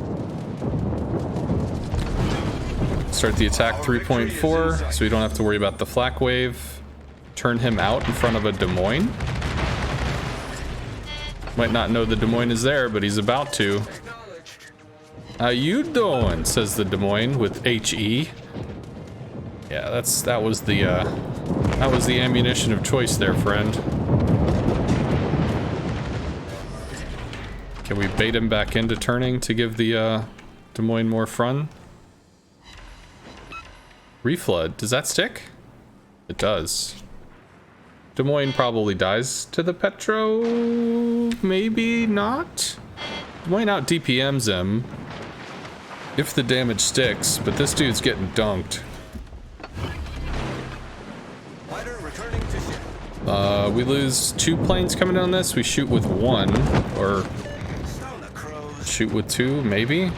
Start the attack 3.4 so we don't have to worry about the flak wave. Turn him out in front of a Des Moines. Might not know the Des Moines is there, but he's about to. How you doing? Says the Des Moines with HE. Yeah, that was the ammunition of choice there, friend. Can we bait him back into turning to give the Des Moines more fun? Reflood, does that stick? It does. Des Moines probably dies to the Petro, maybe not? Des Moines out DPMs him if the damage sticks, but this dude's getting dunked. Fighter returning to ship. We lose 2 planes coming in on this. We shoot with 1, or Stone the crows. shoot with 2, maybe?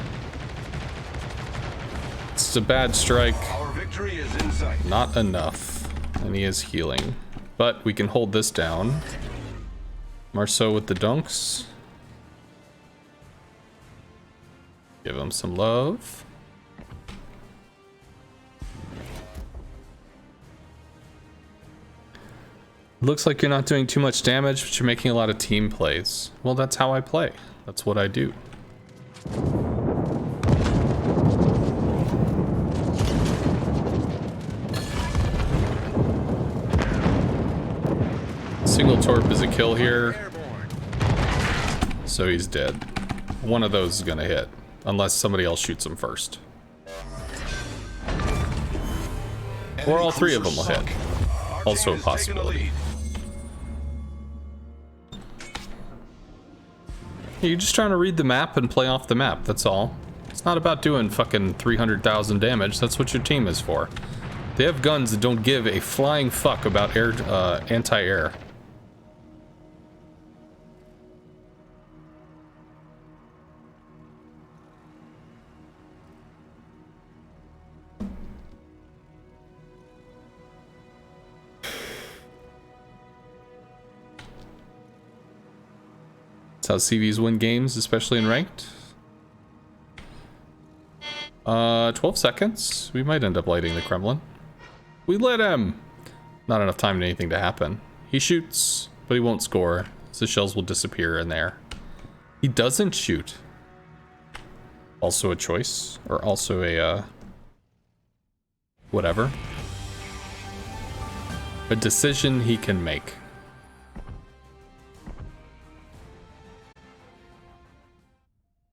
It's a bad strike. Our victory is in sight. Not enough. And he is healing. But we can hold this down. Marceau with the dunks. Give him some love. Looks like you're not doing too much damage, but you're making a lot of team plays. Well, that's how I play. That's what I do. Single torp is a kill here. So he's dead. One of those is gonna hit. Unless somebody else shoots him first. Or all 3 of them will hit. Also a possibility. You're just trying to read the map and play off the map, that's all. It's not about doing fucking 300,000 damage. That's what your team is for. They have guns that don't give a flying fuck about air, anti-air. That's how CVs win games, especially in ranked. 12 seconds. We might end up lighting the Kremlin. We lit him! Not enough time for anything to happen. He shoots, but he won't score, so the shells will disappear in there. He doesn't shoot. Also a choice, or also a, whatever. A decision he can make.